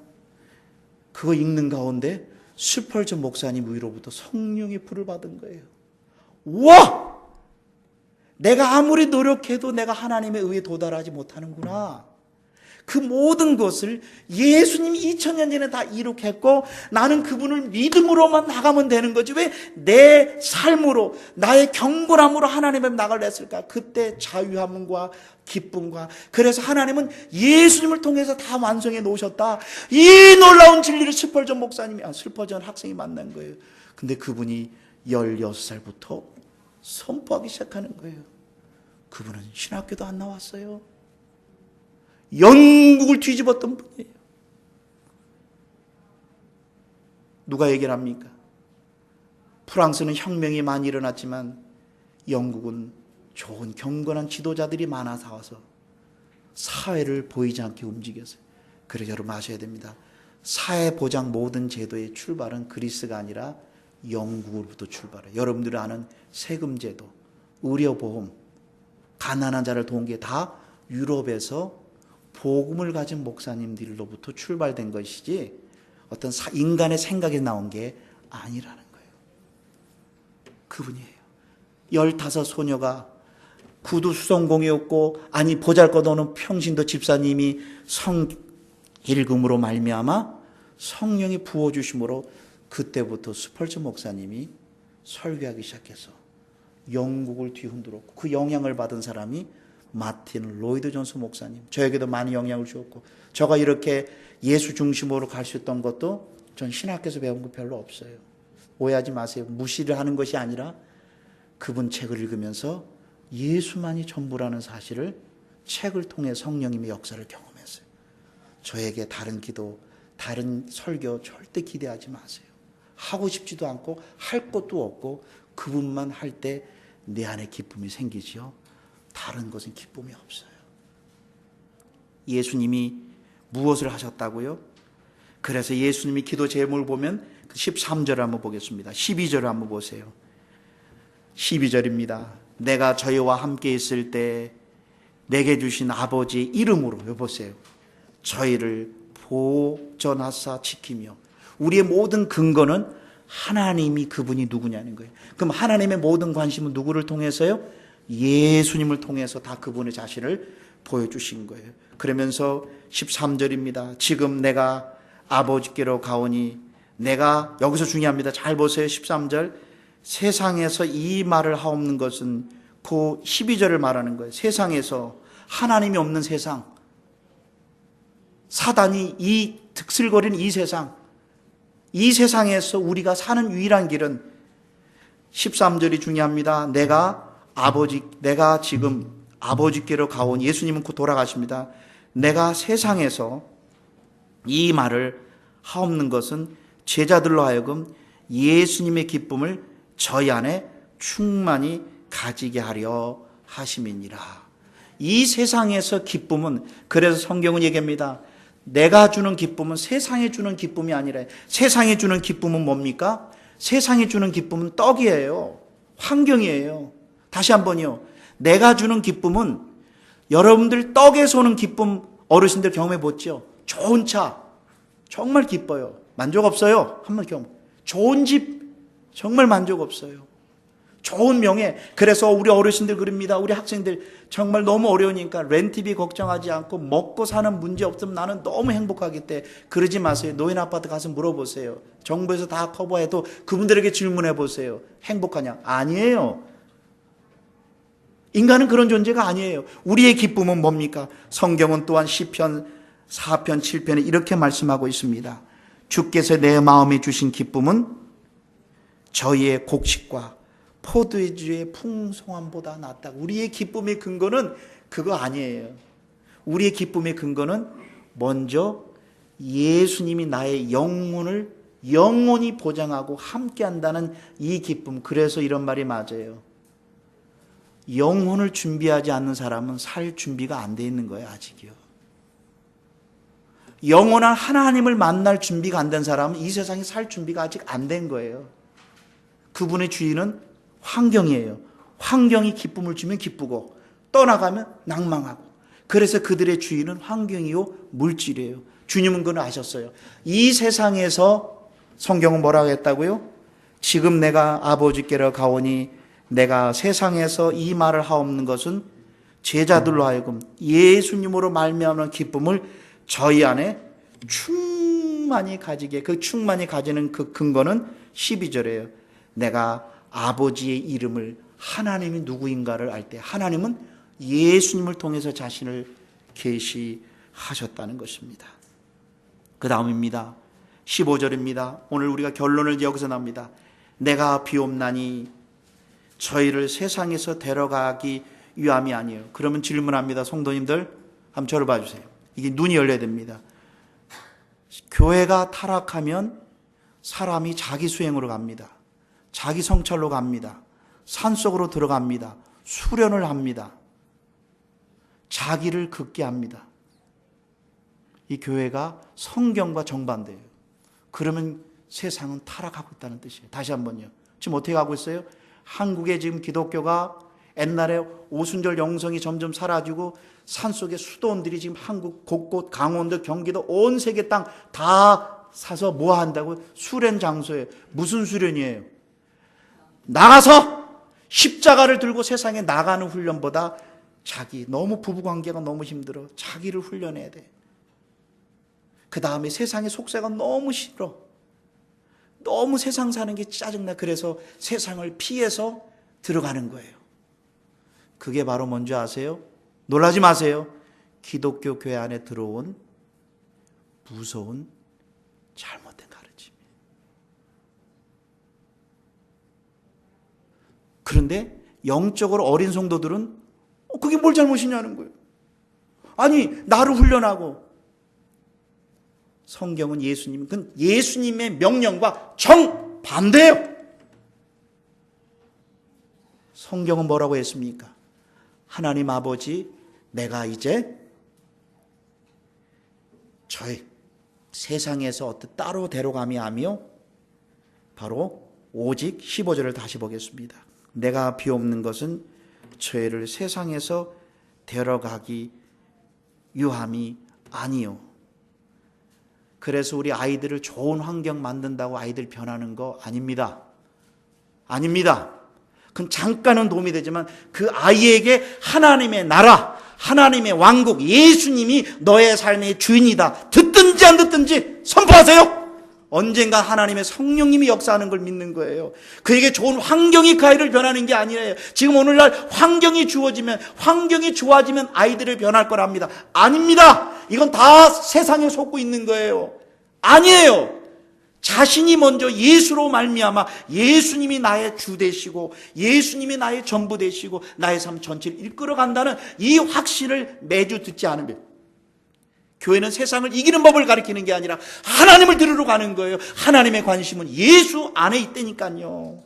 그거 읽는 가운데 스펄전 목사님 위로부터 성령의 불을 받은 거예요. 와! 내가 아무리 노력해도 내가 하나님의 의에 도달하지 못하는구나. 그 모든 것을 예수님이 2000년 전에 다 이룩했고 나는 그분을 믿음으로만 나가면 되는 거지. 왜 내 삶으로 나의 경건함으로 하나님 앞에 나가려 했을까? 그때 자유함과 기쁨과, 그래서 하나님은 예수님을 통해서 다 완성해 놓으셨다. 이 놀라운 진리를 슬퍼전 목사님이, 슬퍼전 학생이 만난 거예요. 근데 그분이 16살부터 선포하기 시작하는 거예요. 그분은 신학교도 안 나왔어요. 영국을 뒤집었던 분이에요. 누가 얘기를 합니까? 프랑스는 혁명이 많이 일어났지만 영국은 좋은 경건한 지도자들이 많아서 와서 사회를 보이지 않게 움직였어요. 그래서 여러분 아셔야 됩니다. 사회보장 모든 제도의 출발은 그리스가 아니라 영국으로부터 출발해요. 여러분들이 아는 세금제도, 의료보험, 가난한 자를 도운 게 다 유럽에서 복음을 가진 목사님들로부터 출발된 것이지 어떤 인간의 생각에 나온 게 아니라는 거예요. 그분이에요. 15 소녀가 구두 수성공이었고, 아니 보잘것없는 평신도 집사님이 성 읽음으로 말미암아 성령이 부어주심으로 그때부터 스펄전 목사님이 설교하기 시작해서 영국을 뒤흔들었고, 그 영향을 받은 사람이 마틴 로이드 존스 목사님, 저에게도 많이 영향을 주었고, 저가 이렇게 예수 중심으로 갈 수 있던 것도 전 신학교에서 배운 거 별로 없어요. 오해하지 마세요. 무시를 하는 것이 아니라 그분 책을 읽으면서 예수만이 전부라는 사실을 책을 통해 성령님의 역사를 경험했어요. 저에게 다른 기도, 다른 설교 절대 기대하지 마세요. 하고 싶지도 않고 할 것도 없고 그분만 할 때 내 안에 기쁨이 생기지요. 다른 것은 기쁨이 없어요. 예수님이 무엇을 하셨다고요? 그래서 예수님이 기도 제목을 보면 13절을 한번 보겠습니다. 12절을 한번 보세요. 12절입니다. 내가 저희와 함께 있을 때 내게 주신 아버지 이름으로, 여보세요, 저희를 보전하사 지키며, 우리의 모든 근거는 하나님이 그분이 누구냐는 거예요. 그럼 하나님의 모든 관심은 누구를 통해서요? 예수님을 통해서 다 그분의 자신을 보여주신 거예요. 그러면서 13절입니다. 지금 내가 아버지께로 가오니, 내가, 여기서 중요합니다. 잘 보세요. 13절. 세상에서 이 말을 하옵는 것은 그 12절을 말하는 거예요. 세상에서, 하나님이 없는 세상, 사단이 이 득슬거리는 이 세상, 이 세상에서 우리가 사는 유일한 길은 13절이 중요합니다. 내가 지금 아버지께로 가오니, 예수님은 곧 돌아가십니다. 내가 세상에서 이 말을 하옵는 것은 제자들로 하여금 예수님의 기쁨을 저희 안에 충만히 가지게 하려 하심이니라. 이 세상에서 기쁨은, 그래서 성경은 얘기합니다. 내가 주는 기쁨은 세상에 주는 기쁨이 아니라, 세상에 주는 기쁨은 뭡니까? 세상에 주는 기쁨은 떡이에요. 환경이에요. 다시 한번요. 내가 주는 기쁨은, 여러분들 떡에서 오는 기쁨 어르신들 경험해 보죠. 좋은 차 정말 기뻐요. 만족 없어요? 한번 경험. 좋은 집 정말 만족 없어요. 좋은 명예. 그래서 우리 어르신들 그럽니다. 우리 학생들 정말 너무 어려우니까 렌트비 걱정하지 않고 먹고 사는 문제 없으면 나는 너무 행복하기 때문에. 그러지 마세요. 노인 아파트 가서 물어보세요. 정부에서 다 커버해도 그분들에게 질문해 보세요. 행복하냐? 아니에요. 인간은 그런 존재가 아니에요. 우리의 기쁨은 뭡니까? 성경은 또한 시편 4편 7편에 이렇게 말씀하고 있습니다. 주께서 내 마음에 주신 기쁨은 저희의 곡식과 포도주의 풍성함보다 낫다. 우리의 기쁨의 근거는 그거 아니에요. 우리의 기쁨의 근거는 먼저 예수님이 나의 영원히 보장하고 함께한다는 이 기쁨. 그래서 이런 말이 맞아요. 영혼을 준비하지 않는 사람은 살 준비가 안 돼 있는 거예요, 아직이요. 영원한 하나님을 만날 준비가 안 된 사람은 이 세상에 살 준비가 아직 안 된 거예요. 그분의 주인은 환경이에요. 환경이 기쁨을 주면 기쁘고 떠나가면 낭망하고. 그래서 그들의 주인은 환경이요 물질이에요. 주님은 그걸 아셨어요. 이 세상에서 성경은 뭐라고 했다고요? 지금 내가 아버지께로 가오니 내가 세상에서 이 말을 하옵는 것은 제자들로 하여금 예수님으로 말미암는 기쁨을 저희 안에 충만히 가지게, 그 충만히 가지는 그 근거는 12절이에요. 내가 아버지의 이름을, 하나님이 누구인가를 알 때 하나님은 예수님을 통해서 자신을 계시하셨다는 것입니다. 그 다음입니다. 15절입니다. 오늘 우리가 결론을 여기서 납니다. 내가 비옵나니 저희를 세상에서 데려가기 위함이 아니에요. 그러면 질문합니다. 성도님들 한번 저를 봐주세요. 이게 눈이 열려야 됩니다. 교회가 타락하면 사람이 자기 수행으로 갑니다. 자기 성찰로 갑니다. 산속으로 들어갑니다. 수련을 합니다. 자기를 긋게 합니다. 이 교회가 성경과 정반대예요. 그러면 세상은 타락하고 있다는 뜻이에요. 다시 한번요. 지금 어떻게 가고 있어요? 한국에 지금 기독교가 옛날에 오순절 영성이 점점 사라지고 산속의 수도원들이 지금 한국 곳곳, 강원도, 경기도, 온 세계 땅 다 사서 뭐 한다고? 수련 장소에. 무슨 수련이에요? 나가서 십자가를 들고 세상에 나가는 훈련보다 너무 부부관계가 너무 힘들어. 자기를 훈련해야 돼. 그 다음에 세상의 속세가 너무 싫어. 너무 세상 사는 게 짜증나. 그래서 세상을 피해서 들어가는 거예요. 그게 바로 뭔지 아세요? 놀라지 마세요. 기독교 교회 안에 들어온 무서운 잘못된 가르침이에요. 그런데 영적으로 어린 성도들은 그게 뭘 잘못이냐는 거예요. 아니, 나를 훈련하고. 성경은 예수님의 명령과 정반대예요. 성경은 뭐라고 했습니까? 하나님 아버지, 내가 이제 저희 세상에서 어떤 따로 데려감이 아니요, 바로 오직 15절을 다시 보겠습니다. 내가 비옵는 것은 저희를 세상에서 데려가기 유함이 아니요. 그래서 우리 아이들을 좋은 환경 만든다고 아이들 변하는 거 아닙니다. 아닙니다. 그건 잠깐은 도움이 되지만 그 아이에게 하나님의 나라, 하나님의 왕국, 예수님이 너의 삶의 주인이다. 듣든지 안 듣든지 선포하세요. 언젠가 하나님의 성령님이 역사하는 걸 믿는 거예요. 그에게 좋은 환경이 그 아이를 변하는 게 아니에요. 지금 오늘날 환경이 주어지면, 환경이 좋아지면 아이들을 변할 거랍니다. 아닙니다. 이건 다 세상에 속고 있는 거예요. 아니에요. 자신이 먼저 예수로 말미암아 예수님이 나의 주 되시고 예수님이 나의 전부 되시고 나의 삶 전체를 이끌어간다는 이 확신을 매주 듣지 않으면, 교회는 세상을 이기는 법을 가르치는 게 아니라 하나님을 들으러 가는 거예요. 하나님의 관심은 예수 안에 있다니까요.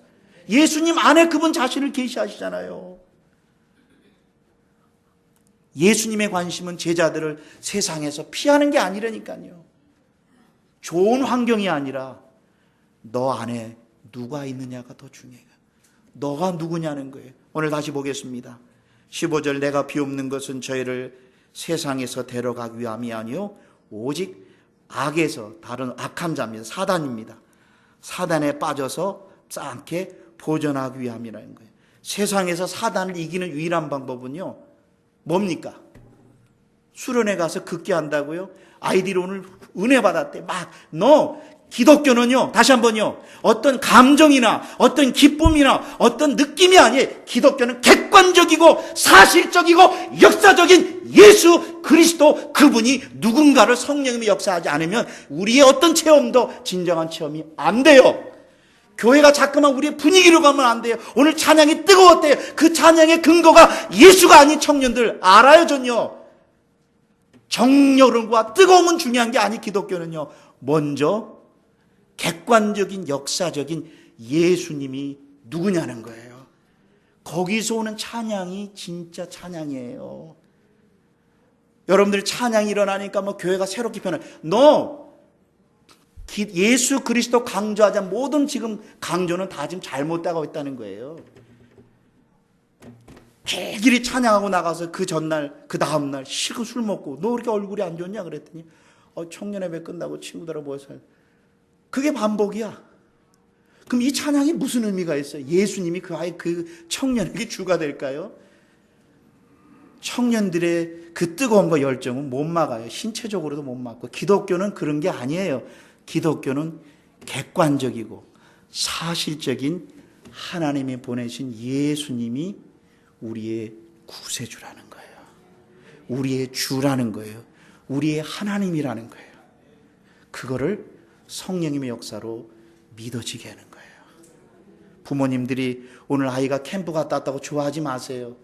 예수님 안에 그분 자신을 계시하시잖아요. 예수님의 관심은 제자들을 세상에서 피하는 게 아니라니까요. 좋은 환경이 아니라 너 안에 누가 있느냐가 더 중요해요. 너가 누구냐는 거예요. 오늘 다시 보겠습니다. 15절, 내가 비옵는 것은 저희를 세상에서 데려가기 위함이 아니요 오직 악에서, 다른 악한 자입니다. 사단입니다. 사단에 빠져서 쌓게 보존하기 위함이라는 거예요. 세상에서 사단을 이기는 유일한 방법은요 뭡니까? 수련회 가서 긋게 한다고요? 아이들이 오늘 은혜 받았대. 기독교는요, 다시 한번요, 어떤 감정이나 어떤 기쁨이나 어떤 느낌이 아니에요. 기독교는 객관적이고 사실적이고 역사적인 예수 그리스도, 그분이 누군가를 성령님이 역사하지 않으면 우리의 어떤 체험도 진정한 체험이 안 돼요. 교회가 자꾸만 우리의 분위기로 가면 안 돼요. 오늘 찬양이 뜨거웠대요. 그 찬양의 근거가 예수가 아닌 청년들 알아요, 전요. 정열과 뜨거움은 중요한 게 아니, 기독교는요. 먼저 객관적인 역사적인 예수님이 누구냐는 거예요. 거기서 오는 찬양이 진짜 찬양이에요. 여러분들이 찬양이 일어나니까 뭐 교회가 새롭게 변해. 예수 그리스도 강조하자 모든 지금 강조는 다 지금 잘못되고 있다는 거예요. 길길이 찬양하고 나가서 그 전날, 그 다음날 실컷 술 먹고 너 이렇게 얼굴이 안 좋냐 그랬더니 청년예배 끝나고 친구들하고 모여서 그게 반복이야. 그럼 이 찬양이 무슨 의미가 있어요? 예수님이 그 청년에게 주가 될까요? 청년들의 그 뜨거움과 열정은 못 막아요. 신체적으로도 못 막고. 기독교는 그런 게 아니에요. 기독교는 객관적이고 사실적인 하나님이 보내신 예수님이 우리의 구세주라는 거예요. 우리의 주라는 거예요. 우리의 하나님이라는 거예요. 그거를 성령님의 역사로 믿어지게 하는 거예요. 부모님들이 오늘 아이가 캠프 갔다 왔다고 좋아하지 마세요.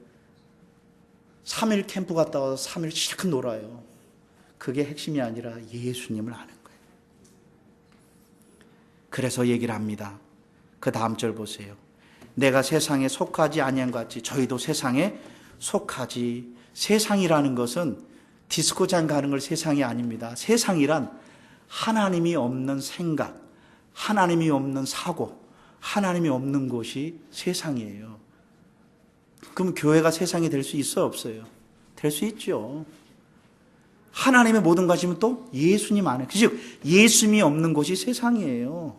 3일 캠프 갔다 와서 3일 실컷 놀아요. 그게 핵심이 아니라 예수님을 아는 거예요. 그래서 얘기를 합니다. 그 다음 절 보세요. 내가 세상에 속하지 아니한 것 같이 저희도 세상에 속하지. 세상이라는 것은 디스코장 가는 걸 세상이 아닙니다. 세상이란 하나님이 없는 생각, 하나님이 없는 사고, 하나님이 없는 곳이 세상이에요. 그럼 교회가 세상이 될 수 있어 없어요? 될 수 있죠. 하나님의 모든 것이면 또 예수님 안에, 즉 예수님이 없는 곳이 세상이에요.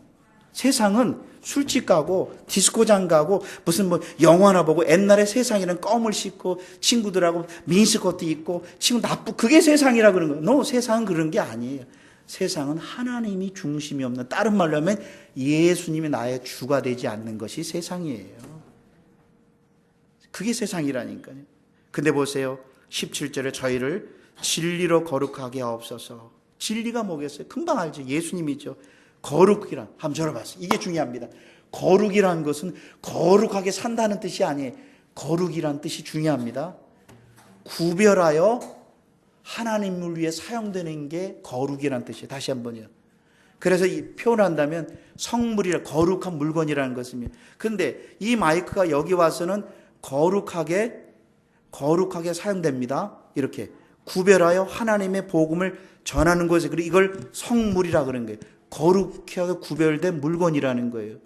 세상은 술집 가고 디스코장 가고 무슨 뭐 영화나 보고 옛날에 세상에는 껌을 씹고 친구들하고 미니스커트 입고 친구 나쁘고 그게 세상이라 그러는 거예요. No, 세상은 그런 게 아니에요. 세상은 하나님이 중심이 없는, 다른 말로 하면 예수님이 나의 주가 되지 않는 것이 세상이에요. 그게 세상이라니까요. 근데 보세요. 17절에 저희를 진리로 거룩하게 하옵소서. 진리가 뭐겠어요? 금방 알죠. 예수님이죠. 거룩이란, 한번 들어봤어요. 이게 중요합니다. 거룩이란 것은 거룩하게 산다는 뜻이 아니에요. 거룩이란 뜻이 중요합니다. 구별하여 하나님을 위해 사용되는 게 거룩이란 뜻이에요. 다시 한번요. 그래서 이 표현한다면 성물이라, 거룩한 물건이라는 것입니다. 그런데 이 마이크가 여기 와서는 거룩하게 사용됩니다. 이렇게 구별하여 하나님의 복음을 전하는 것에, 그리고 이걸 성물이라 그런 거예요. 거룩하게 구별된 물건이라는 거예요.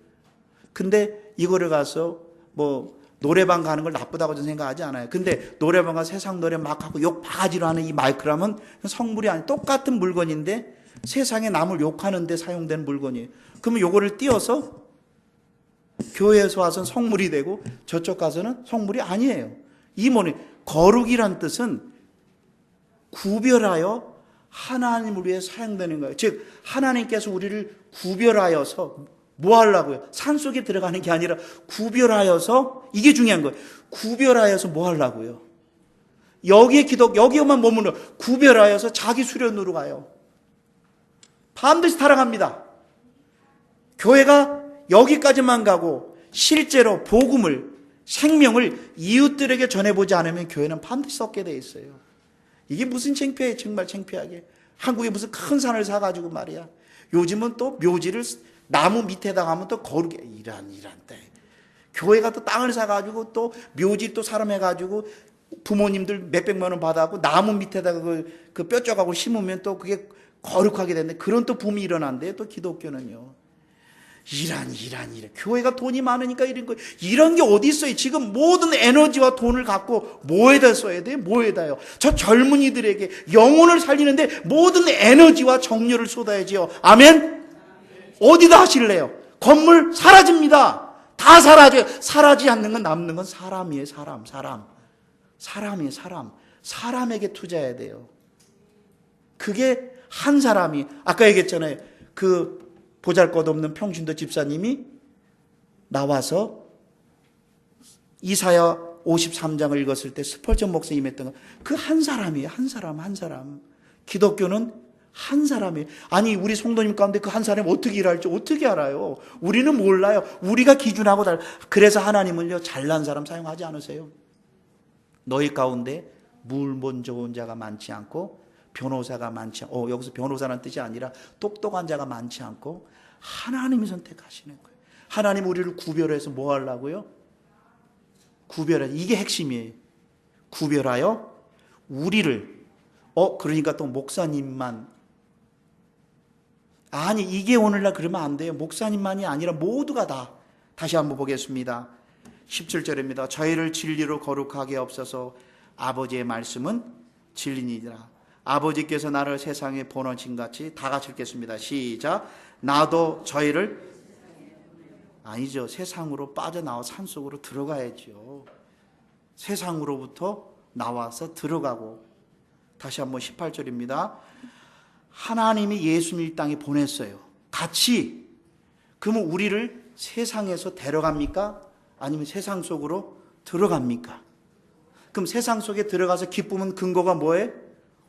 근데 이거를 가서 뭐 노래방 가는 걸 나쁘다고 저는 생각하지 않아요. 근데 노래방 가서 세상 노래 막 하고 욕 바가지로 하는 이 마이크라면 성물이 아니에요. 똑같은 물건인데 세상에 남을 욕하는 데 사용된 물건이에요. 그러면 요거를 띄어서 교회에서 와서는 성물이 되고 저쪽 가서는 성물이 아니에요. 이 뭐니? 거룩이란 뜻은 구별하여 하나님을 위해 사용되는 거예요. 즉 하나님께서 우리를 구별하여서 뭐 하려고요? 산속에 들어가는 게 아니라 구별하여서, 이게 중요한 거예요. 구별하여서 뭐 하려고요? 여기에만 머무르, 구별하여서 자기 수련으로 가요. 반드시 타락합니다. 교회가 여기까지만 가고 실제로 복음을, 생명을 이웃들에게 전해보지 않으면 교회는 반드시 썩게 돼 있어요. 이게 무슨 창피해요. 정말 창피하게. 한국에 무슨 큰 산을 사가지고 말이야. 요즘은 또 묘지를 나무 밑에다가 하면 또 거룩해. 이란 때. 교회가 또 땅을 사가지고 또 묘지 또 사람해가지고 부모님들 몇백만 원 받아갖고 나무 밑에다가 그 뼈쪽하고 심으면 또 그게 거룩하게 되는데, 그런 또 붐이 일어난대요. 또 기독교는요. 이란. 교회가 돈이 많으니까 이런 거. 이런 게 어디 있어요? 지금 모든 에너지와 돈을 갖고 뭐에다 써야 돼요? 뭐에다요? 저 젊은이들에게 영혼을 살리는데 모든 에너지와 정열을 쏟아야지요. 아멘? 어디다 하실래요? 건물 사라집니다. 다 사라져요. 사라지지 않는 건, 남는 건 사람이에요. 사람이에요. 사람에게 투자해야 돼요. 그게 한 사람이, 아까 얘기했잖아요. 그 보잘것없는 평신도 집사님이 나와서 이사야 53장을 읽었을 때 스펄전 목사님 했던 거, 그 한 사람이에요. 한 사람. 기독교는 한 사람이, 아니 우리 성도님 가운데 그 한 사람이 어떻게 일할지 어떻게 알아요? 우리는 몰라요. 우리가 기준하고 달라. 그래서 하나님은요, 잘난 사람 사용하지 않으세요. 너희 가운데 물본 좋은 자가 많지 않고 변호사가 많지 않고, 여기서 변호사라는 뜻이 아니라 똑똑한 자가 많지 않고 하나님이 선택하시는 거예요. 하나님 우리를 구별해서 뭐 하려고요? 구별해. 이게 핵심이에요. 구별하여 우리를, 그러니까 또 목사님만, 아니 이게 오늘날 그러면 안 돼요. 목사님만이 아니라 모두가 다. 다시 한번 보겠습니다. 17절입니다. 저희를 진리로 거룩하게 없어서 아버지의 말씀은 진리니라. 아버지께서 나를 세상에 보내신 같이, 다 같이 읽겠습니다. 시작. 나도 저희를, 아니죠. 세상으로 빠져나와 산속으로 들어가야죠. 세상으로부터 나와서 들어가고. 다시 한번 18절입니다. 하나님이 예수님 이 땅에 보냈어요. 같이. 그러면 우리를 세상에서 데려갑니까? 아니면 세상 속으로 들어갑니까? 그럼 세상 속에 들어가서 기쁨은 근거가 뭐예요?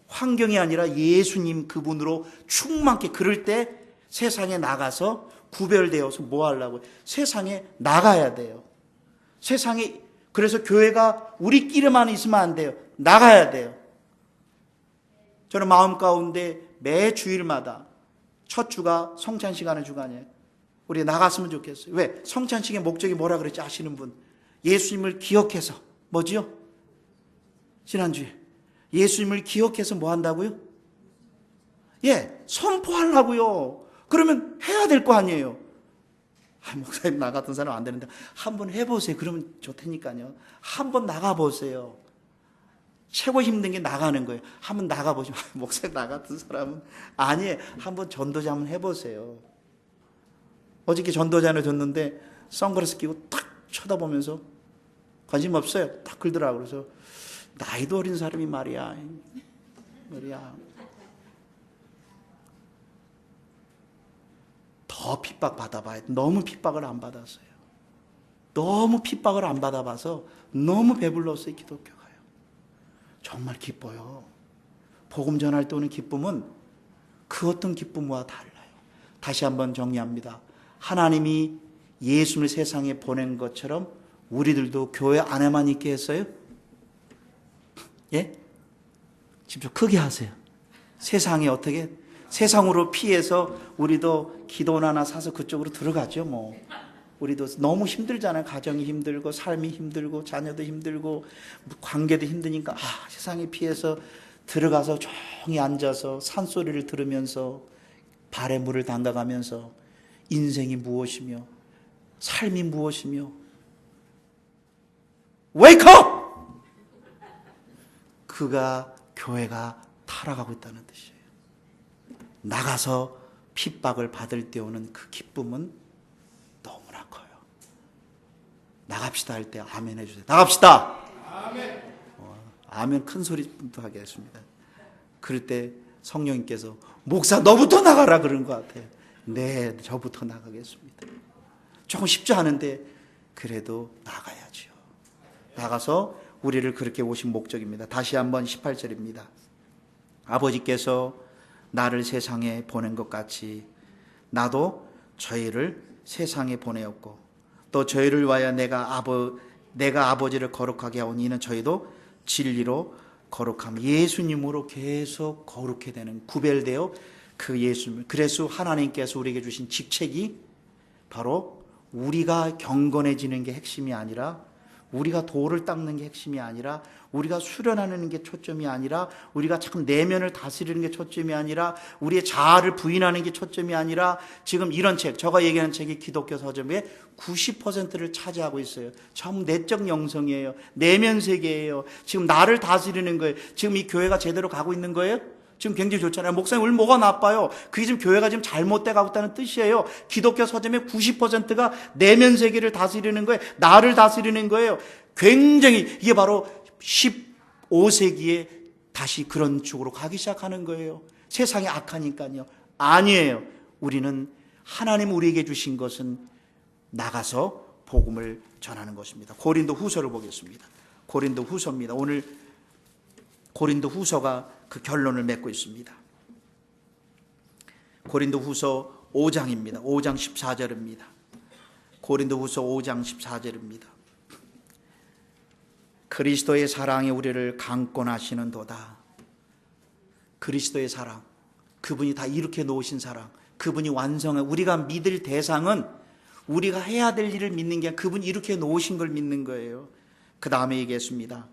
환경이 아니라 예수님 그분으로 충만케. 그럴 때 세상에 나가서 구별되어서 뭐 하려고? 세상에 나가야 돼요. 세상에, 그래서 교회가 우리끼리만 있으면 안 돼요. 나가야 돼요. 저는 마음 가운데 매 주일마다 첫 주가 성찬식하는 주간이에요. 우리 나갔으면 좋겠어요. 왜? 성찬식의 목적이 뭐라 그랬지 아시는 분? 예수님을 기억해서. 뭐지요? 지난주에 예수님을 기억해서 뭐 한다고요? 선포하려고요. 그러면 해야 될 거 아니에요. 목사님 나 같은 사람 안 되는데 한번 해보세요. 그러면 좋다니까요. 한번 나가보세요. 최고 힘든 게 나가는 거예요. 한번 나가보시면, 목사님 나 같은 사람은 아니에요. 한번 전도자 한번 해보세요. 어저께 전도자를 줬는데 선글라스 끼고 탁 쳐다보면서 관심 없어요. 딱 그러더라고요. 그래서 나이도 어린 사람이 말이야. 더 핍박 받아봐야 돼. 너무 핍박을 안 받았어요. 너무 핍박을 안 받아봐서 너무 배불렀어요. 기독교가요. 정말 기뻐요. 복음 전할 때 오는 기쁨은 그 어떤 기쁨과 달라요. 다시 한번 정리합니다. 하나님이 예수를 세상에 보낸 것처럼 우리들도 교회 안에만 있게 했어요? 지금 좀 크게 하세요. 세상에 어떻게? 세상으로 피해서 우리도 기도나 하나 사서 그쪽으로 들어가죠. 뭐 우리도 너무 힘들잖아요. 가정이 힘들고 삶이 힘들고 자녀도 힘들고 관계도 힘드니까 세상에 피해서 들어가서 조용히 앉아서 산소리를 들으면서 발에 물을 담가가면서 인생이 무엇이며 삶이 무엇이며 웨이크업! 그가 교회가 타락하고 있다는 뜻이에요. 나가서 핍박을 받을 때 오는 그 기쁨은 너무나 커요. 나갑시다 할 때 아멘 해주세요. 나갑시다. 아멘. 아멘 큰 소리부터 하겠습니다. 그럴 때 성령님께서 목사 너부터 나가라 그런 것 같아요. 네, 저부터 나가겠습니다. 조금 쉽지 않은데 그래도 나가야죠. 나가서 우리를 그렇게 오신 목적입니다. 다시 한번 18절입니다. 아버지께서 나를 세상에 보낸 것 같이 나도 저희를 세상에 보내었고 또 저희를 위하여 내가 아버지를 거룩하게 하오니 이는 저희도 진리로 거룩함. 예수님으로 계속 거룩해 되는, 구별되어 그 예수님. 그래서 하나님께서 우리에게 주신 직책이 바로 우리가 경건해지는 게 핵심이 아니라, 우리가 도를 닦는 게 핵심이 아니라, 우리가 수련하는 게 초점이 아니라, 우리가 참 내면을 다스리는 게 초점이 아니라, 우리의 자아를 부인하는 게 초점이 아니라, 지금 이런 책, 제가 얘기하는 책이 기독교 서점의 90%를 차지하고 있어요. 전부 내적 영성이에요. 내면 세계예요. 지금 나를 다스리는 거예요. 지금 이 교회가 제대로 가고 있는 거예요? 지금 굉장히 좋잖아요. 목사님 오늘 뭐가 나빠요? 그게 지금 교회가 지금 잘못돼 가고 있다는 뜻이에요. 기독교 서점의 90%가 내면 세계를 다스리는 거예요. 나를 다스리는 거예요. 굉장히 이게 바로 15세기에 다시 그런 쪽으로 가기 시작하는 거예요. 세상이 악하니까요. 아니에요. 우리는 하나님 우리에게 주신 것은 나가서 복음을 전하는 것입니다. 고린도 후서를 보겠습니다. 고린도 후서입니다. 오늘 고린도 후서가 그 결론을 맺고 있습니다. 고린도후서 5장입니다. 5장 14절입니다. 고린도후서 5장 14절입니다. 그리스도의 사랑이 우리를 강권하시는도다. 그리스도의 사랑, 그분이 다 이렇게 놓으신 사랑, 그분이 완성한, 우리가 믿을 대상은 우리가 해야 될 일을 믿는 게 아니라 그분이 이렇게 놓으신 걸 믿는 거예요. 그 다음에 얘기했습니다.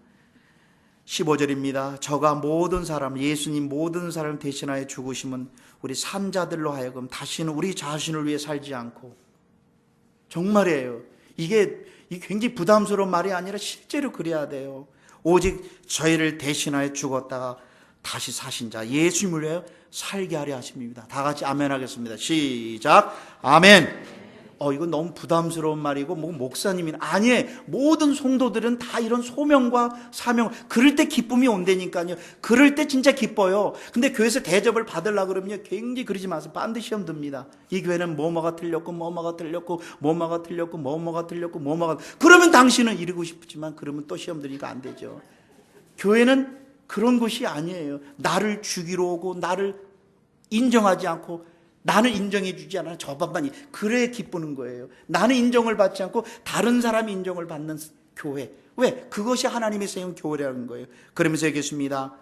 15절입니다. 저가 모든 사람, 예수님 모든 사람 대신하여 죽으심은 우리 산자들로 하여금 다시는 우리 자신을 위해 살지 않고, 정말이에요. 이게 굉장히 부담스러운 말이 아니라 실제로 그래야 돼요. 오직 저희를 대신하여 죽었다가 다시 사신 자 예수님을 위하여 살게 하려 하십니다. 다 같이 아멘 하겠습니다. 시작. 아멘. 이건 너무 부담스러운 말이고 목사님이 아니에요. 모든 성도들은 다 이런 소명과 사명, 그럴 때 기쁨이 온다니까요. 그럴 때 진짜 기뻐요. 근데 교회에서 대접을 받으려고 그러면 굉장히 그러지 마세요. 반드시 시험 듭니다. 이 교회는 뭐뭐가 틀렸고 뭐뭐가 틀렸고 뭐뭐가 틀렸고 뭐뭐가 틀렸고 뭐뭐가, 그러면 당신은 이루고 싶지만 그러면 또 시험 드니까 안 되죠. 교회는 그런 곳이 아니에요. 나를 죽이러 오고 나를 인정하지 않고 나는 인정해 주지 않아 저것만 그래 기쁘는 거예요. 나는 인정을 받지 않고 다른 사람이 인정을 받는 교회. 왜? 그것이 하나님의 세운 교회라는 거예요. 그러면서 얘기했습니다.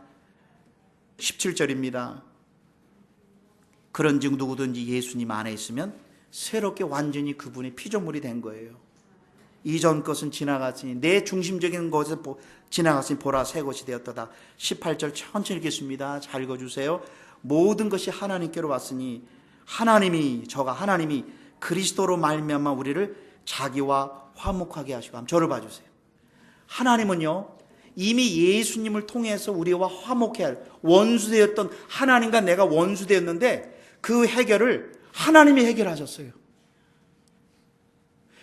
17절입니다. 그런즉 누구든지 예수님 안에 있으면 새롭게 완전히 그분의 피조물이 된 거예요. 이전 것은 지나갔으니 내 중심적인 것에 지나갔으니 보라 새 것이 되었도다. 18절 천천히 읽겠습니다. 잘 읽어주세요. 모든 것이 하나님께로 왔으니 하나님이 그리스도로 말미암아 우리를 자기와 화목하게 하시고, 한번 저를 봐주세요. 하나님은요 이미 예수님을 통해서 우리와 화목해야 할, 원수되었던 하나님과 내가 원수되었는데 그 해결을 하나님이 해결하셨어요.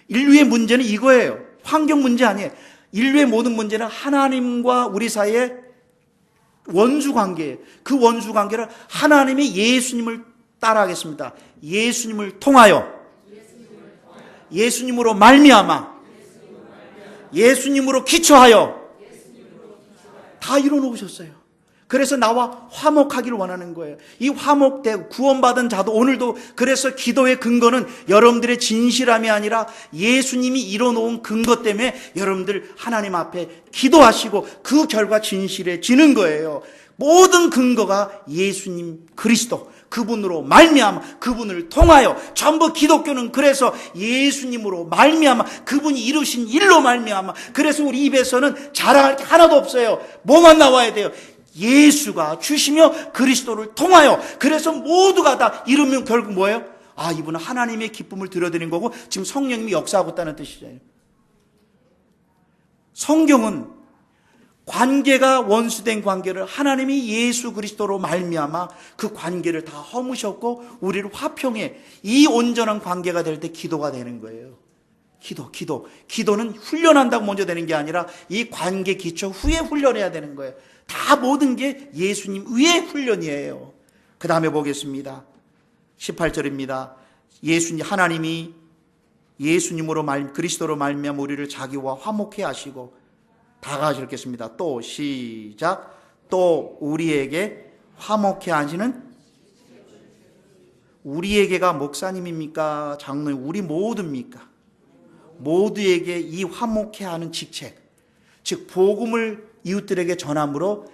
인류의 문제는 이거예요. 환경 문제 아니에요. 인류의 모든 문제는 하나님과 우리 사이의 원수 관계예요. 그 원수 관계를 하나님이 예수님을 따라하겠습니다. 예수님을 통하여, 예수님으로 말미암아, 예수님으로 기초하여 다 이뤄놓으셨어요. 그래서 나와 화목하기를 원하는 거예요. 이 화목되고 구원받은 자도 오늘도, 그래서 기도의 근거는 여러분들의 진실함이 아니라 예수님이 이뤄놓은 근거 때문에 여러분들 하나님 앞에 기도하시고 그 결과 진실해지는 거예요. 모든 근거가 예수님 그리스도, 그분으로 말미암아, 그분을 통하여, 전부 기독교는 그래서 예수님으로 말미암아, 그분이 이루신 일로 말미암아. 그래서 우리 입에서는 자랑할 게 하나도 없어요. 뭐만 나와야 돼요? 예수가 주시며 그리스도를 통하여. 그래서 모두가 다 이루면 결국 뭐예요? 이분은 하나님의 기쁨을 드려드린 거고 지금 성령님이 역사하고 있다는 뜻이잖아요. 성경은 관계가 원수된 관계를 하나님이 예수 그리스도로 말미암아 그 관계를 다 허무셨고 우리를 화평해, 이 온전한 관계가 될 때 기도가 되는 거예요. 기도는 훈련한다고 먼저 되는 게 아니라 이 관계 기초 후에 훈련해야 되는 거예요. 다 모든 게 예수님 위에 훈련이에요. 그 다음에 보겠습니다. 18절입니다. 하나님이 예수님으로 그리스도로 말미암아 우리를 자기와 화목해 하시고, 다 같이 읽겠습니다. 또 시작. 또 우리에게 화목해 하시는, 우리에게가 목사님입니까? 장로님, 우리 모두입니까? 모두에게 이 화목해 하는 직책, 즉 복음을 이웃들에게 전함으로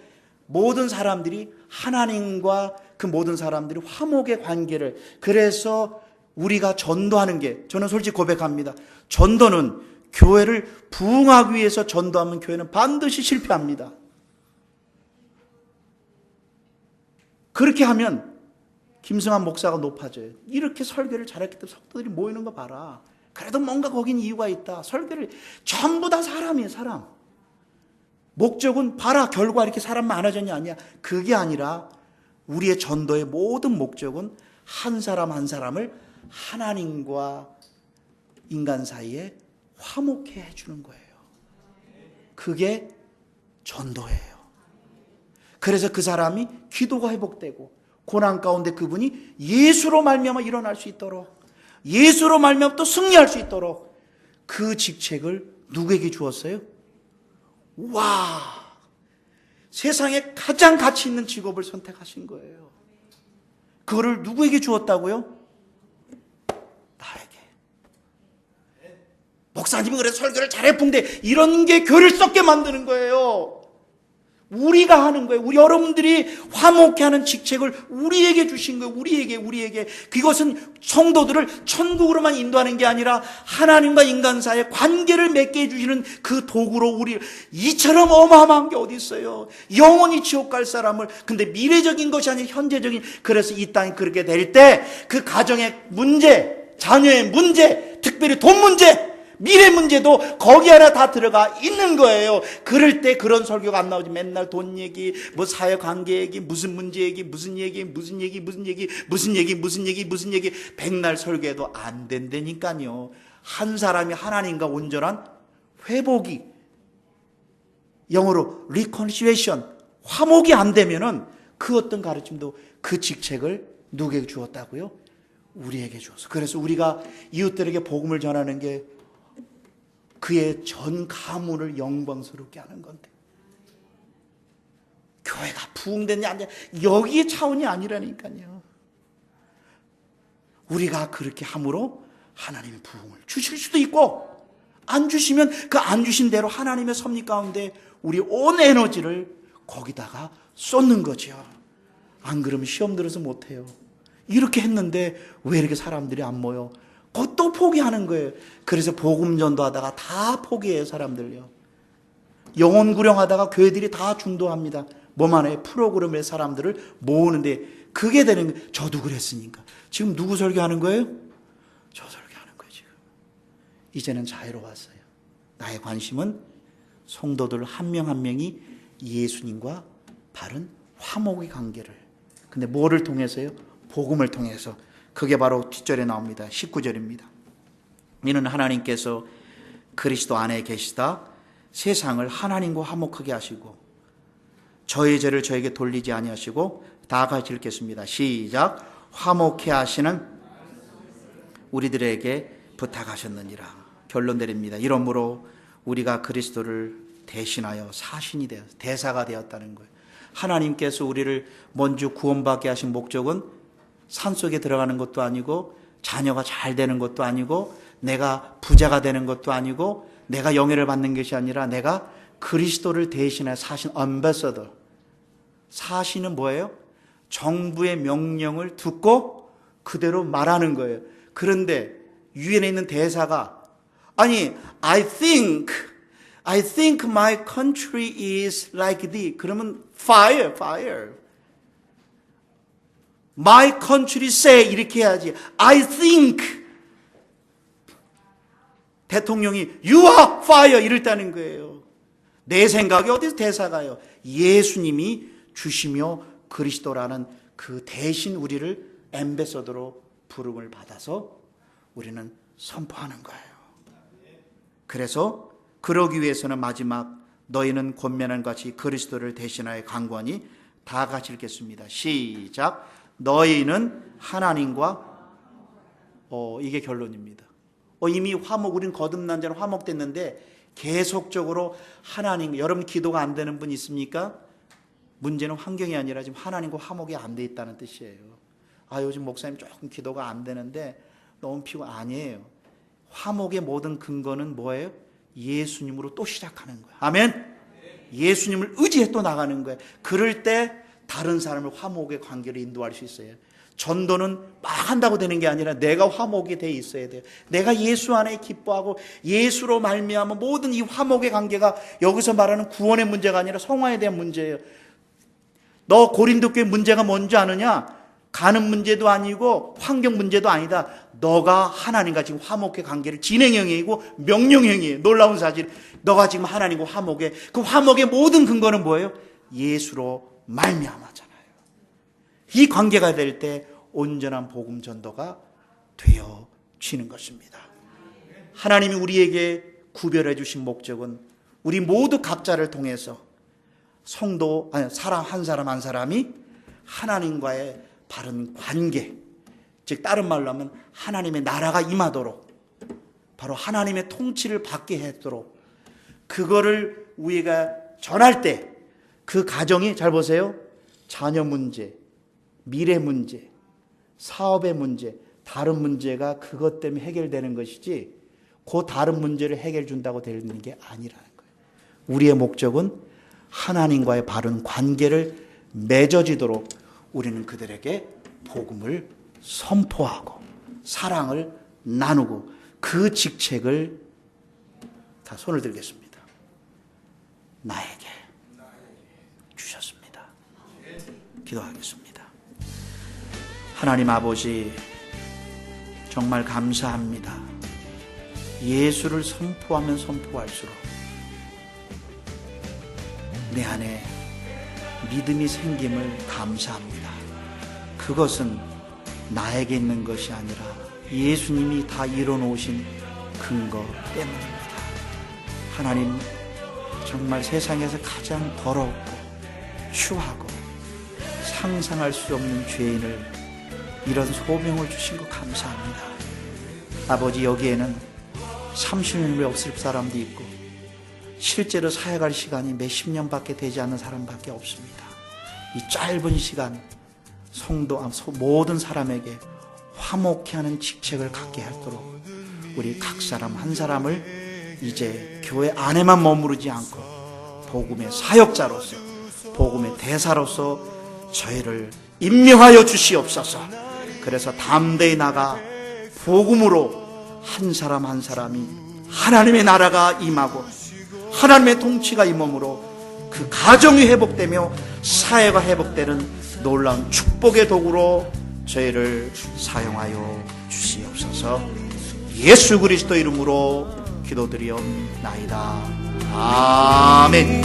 모든 사람들이 하나님과 그 모든 사람들이 화목의 관계를, 그래서 우리가 전도하는 게, 저는 솔직히 고백합니다. 전도는 교회를 부흥하기 위해서 전도하면 교회는 반드시 실패합니다. 그렇게 하면 김승환 목사가 높아져요. 이렇게 설교를 잘했기 때문에 성도들이 모이는 거 봐라. 그래도 뭔가 거긴 이유가 있다. 설교를 전부 다 사람이에요. 사람. 목적은 봐라 결과 이렇게 사람 많아졌냐 아니야. 그게 아니라 우리의 전도의 모든 목적은 한 사람 한 사람을 하나님과 인간 사이에 화목해 해주는 거예요. 그게 전도예요. 그래서 그 사람이 기도가 회복되고 고난 가운데 그분이 예수로 말미암아 일어날 수 있도록, 예수로 말미암아 또 승리할 수 있도록 그 직책을 누구에게 주었어요? 와, 세상에 가장 가치 있는 직업을 선택하신 거예요. 그거를 누구에게 주었다고요? 나에게. 목사님이 그래서 설교를 잘해 붕대, 이런 게 교회를 썩게 만드는 거예요. 우리가 하는 거예요. 우리 여러분들이 화목케 하는 직책을 우리에게 주신 거예요. 우리에게. 그것은 성도들을 천국으로만 인도하는 게 아니라 하나님과 인간 사이의 관계를 맺게 해주시는 그 도구로 우리, 이처럼 어마어마한 게 어디 있어요. 영원히 지옥 갈 사람을, 근데 미래적인 것이 아니라 현재적인, 그래서 이 땅이 그렇게 될 때 그 가정의 문제, 자녀의 문제, 특별히 돈 문제, 미래 문제도 거기 하나 다 들어가 있는 거예요. 그럴 때 그런 설교가 안 나오지. 맨날 돈 얘기, 뭐 사회관계 얘기, 무슨 문제 얘기, 무슨 얘기, 백날 설교해도 안 된다니까요. 한 사람이 하나님과 온전한 회복이, 영어로 reconciliation, 화목이 안 되면은 그 어떤 가르침도, 그 직책을 누구에게 주었다고요? 우리에게 주었어. 그래서 우리가 이웃들에게 복음을 전하는 게 그의 전 가문을 영광스럽게 하는 건데, 교회가 부흥됐냐 안 됐냐 여기에 차원이 아니라니까요. 우리가 그렇게 함으로 하나님의 부흥을 주실 수도 있고, 안 주시면 그 안 주신 대로 하나님의 섭리 가운데 우리 온 에너지를 거기다가 쏟는 거죠. 안 그러면 시험 들어서 못해요. 이렇게 했는데 왜 이렇게 사람들이 안 모여? 그것도 포기하는 거예요. 그래서 복음 전도하다가 다 포기해요, 사람들요. 영혼 구령하다가 교회들이 다 중도합니다. 몸 안에 프로그램의 사람들을 모으는데 그게 되는 거예요. 저도 그랬으니까. 지금 누구 설교하는 거예요? 저 설교하는 거예요, 지금. 이제는 자유로웠어요. 나의 관심은 성도들 한 명 한 명이 예수님과 바른 화목의 관계를. 근데 뭐를 통해서요? 복음을 통해서. 그게 바로 뒷절에 나옵니다. 19절입니다. 이는 하나님께서 그리스도 안에 계시다 세상을 하나님과 화목하게 하시고 저의 죄를 저에게 돌리지 아니하시고, 다 같이 읽겠습니다. 시작. 화목케 하시는 우리들에게 부탁하셨느니라. 결론 내립니다. 이러므로 우리가 그리스도를 대신하여 사신이 되어 대사가 되었다는 거예요. 하나님께서 우리를 먼저 구원받게 하신 목적은 산속에 들어가는 것도 아니고, 자녀가 잘 되는 것도 아니고, 내가 부자가 되는 것도 아니고, 내가 영예를 받는 것이 아니라 내가 그리스도를 대신해 사신 ambassador. 사신은 뭐예요? 정부의 명령을 듣고 그대로 말하는 거예요. 그런데 유엔에 있는 대사가, 아니, I think my country is like this. 그러면 fire. My country say 이렇게 해야지. I think. 대통령이 you are fire 이랬다는 거예요. 내 생각이 어디서 대사가요? 예수님이 주시며 그리스도라는 그 대신 우리를 엠베서더로 부름을 받아서 우리는 선포하는 거예요. 그래서 그러기 위해서는 마지막 너희는 권면한 같이 그리스도를 대신하여 강구하니, 다 같이 읽겠습니다. 시작. 너희는 하나님과 이게 결론입니다. 이미 우리는 거듭난 자는 화목됐는데 계속적으로 하나님, 여러분 기도가 안 되는 분 있습니까? 문제는 환경이 아니라 지금 하나님과 화목이 안 돼 있다는 뜻이에요. 요즘 목사님 조금 기도가 안 되는데 너무 아니에요. 화목의 모든 근거는 뭐예요? 예수님으로 또 시작하는 거예요. 아멘? 예수님을 의지해 또 나가는 거예요. 그럴 때 다른 사람을 화목의 관계로 인도할 수 있어요. 전도는 막 한다고 되는 게 아니라 내가 화목이 돼 있어야 돼요. 내가 예수 안에 기뻐하고 예수로 말미암아 모든 이 화목의 관계가, 여기서 말하는 구원의 문제가 아니라 성화에 대한 문제예요. 너 고린도 교회 문제가 뭔지 아느냐? 가는 문제도 아니고 환경 문제도 아니다. 너가 하나님과 지금 화목의 관계를 진행형이고 명령형이에요. 놀라운 사실. 너가 지금 하나님과 화목의, 그 화목의 모든 근거는 뭐예요? 예수로 말미암아잖아요. 이 관계가 될 때 온전한 복음 전도가 되어지는 것입니다. 하나님이 우리에게 구별해 주신 목적은 우리 모두 각자를 통해서 사람 한 사람 한 사람이 하나님과의 바른 관계, 즉 다른 말로 하면 하나님의 나라가 임하도록, 바로 하나님의 통치를 받게 하도록, 그거를 우리가 전할 때 그 가정이, 잘 보세요, 자녀 문제, 미래 문제, 사업의 문제, 다른 문제가 그것 때문에 해결되는 것이지 그 다른 문제를 해결해 준다고 되는 게 아니라는 거예요. 우리의 목적은 하나님과의 바른 관계를 맺어지도록 우리는 그들에게 복음을 선포하고 사랑을 나누고 그 직책을 다 손을 들겠습니다. 나에게 주셨습니다. 기도하겠습니다. 하나님 아버지, 정말 감사합니다. 예수를 선포하면 선포할수록 내 안에 믿음이 생김을 감사합니다. 그것은 나에게 있는 것이 아니라 예수님이 다 이뤄놓으신 근거 때문입니다. 하나님, 정말 세상에서 가장 더럽고 추하고 상상할 수 없는 죄인을 이런 소명을 주신 것 감사합니다. 아버지, 여기에는 30년에 없을 사람도 있고 실제로 사역할 시간이 몇십 년밖에 되지 않는 사람밖에 없습니다. 이 짧은 시간 성도 모든 사람에게 화목케 하는 직책을 갖게 하도록 우리 각 사람 한 사람을 이제 교회 안에만 머무르지 않고 복음의 사역자로서 복음의 대사로서 저희를 임명하여 주시옵소서. 그래서 담대히 나가 복음으로 한 사람 한 사람이 하나님의 나라가 임하고 하나님의 통치가 임함으로 그 가정이 회복되며 사회가 회복되는 놀라운 축복의 도구로 저희를 사용하여 주시옵소서. 예수 그리스도 이름으로 기도드리옵나이다. 아멘.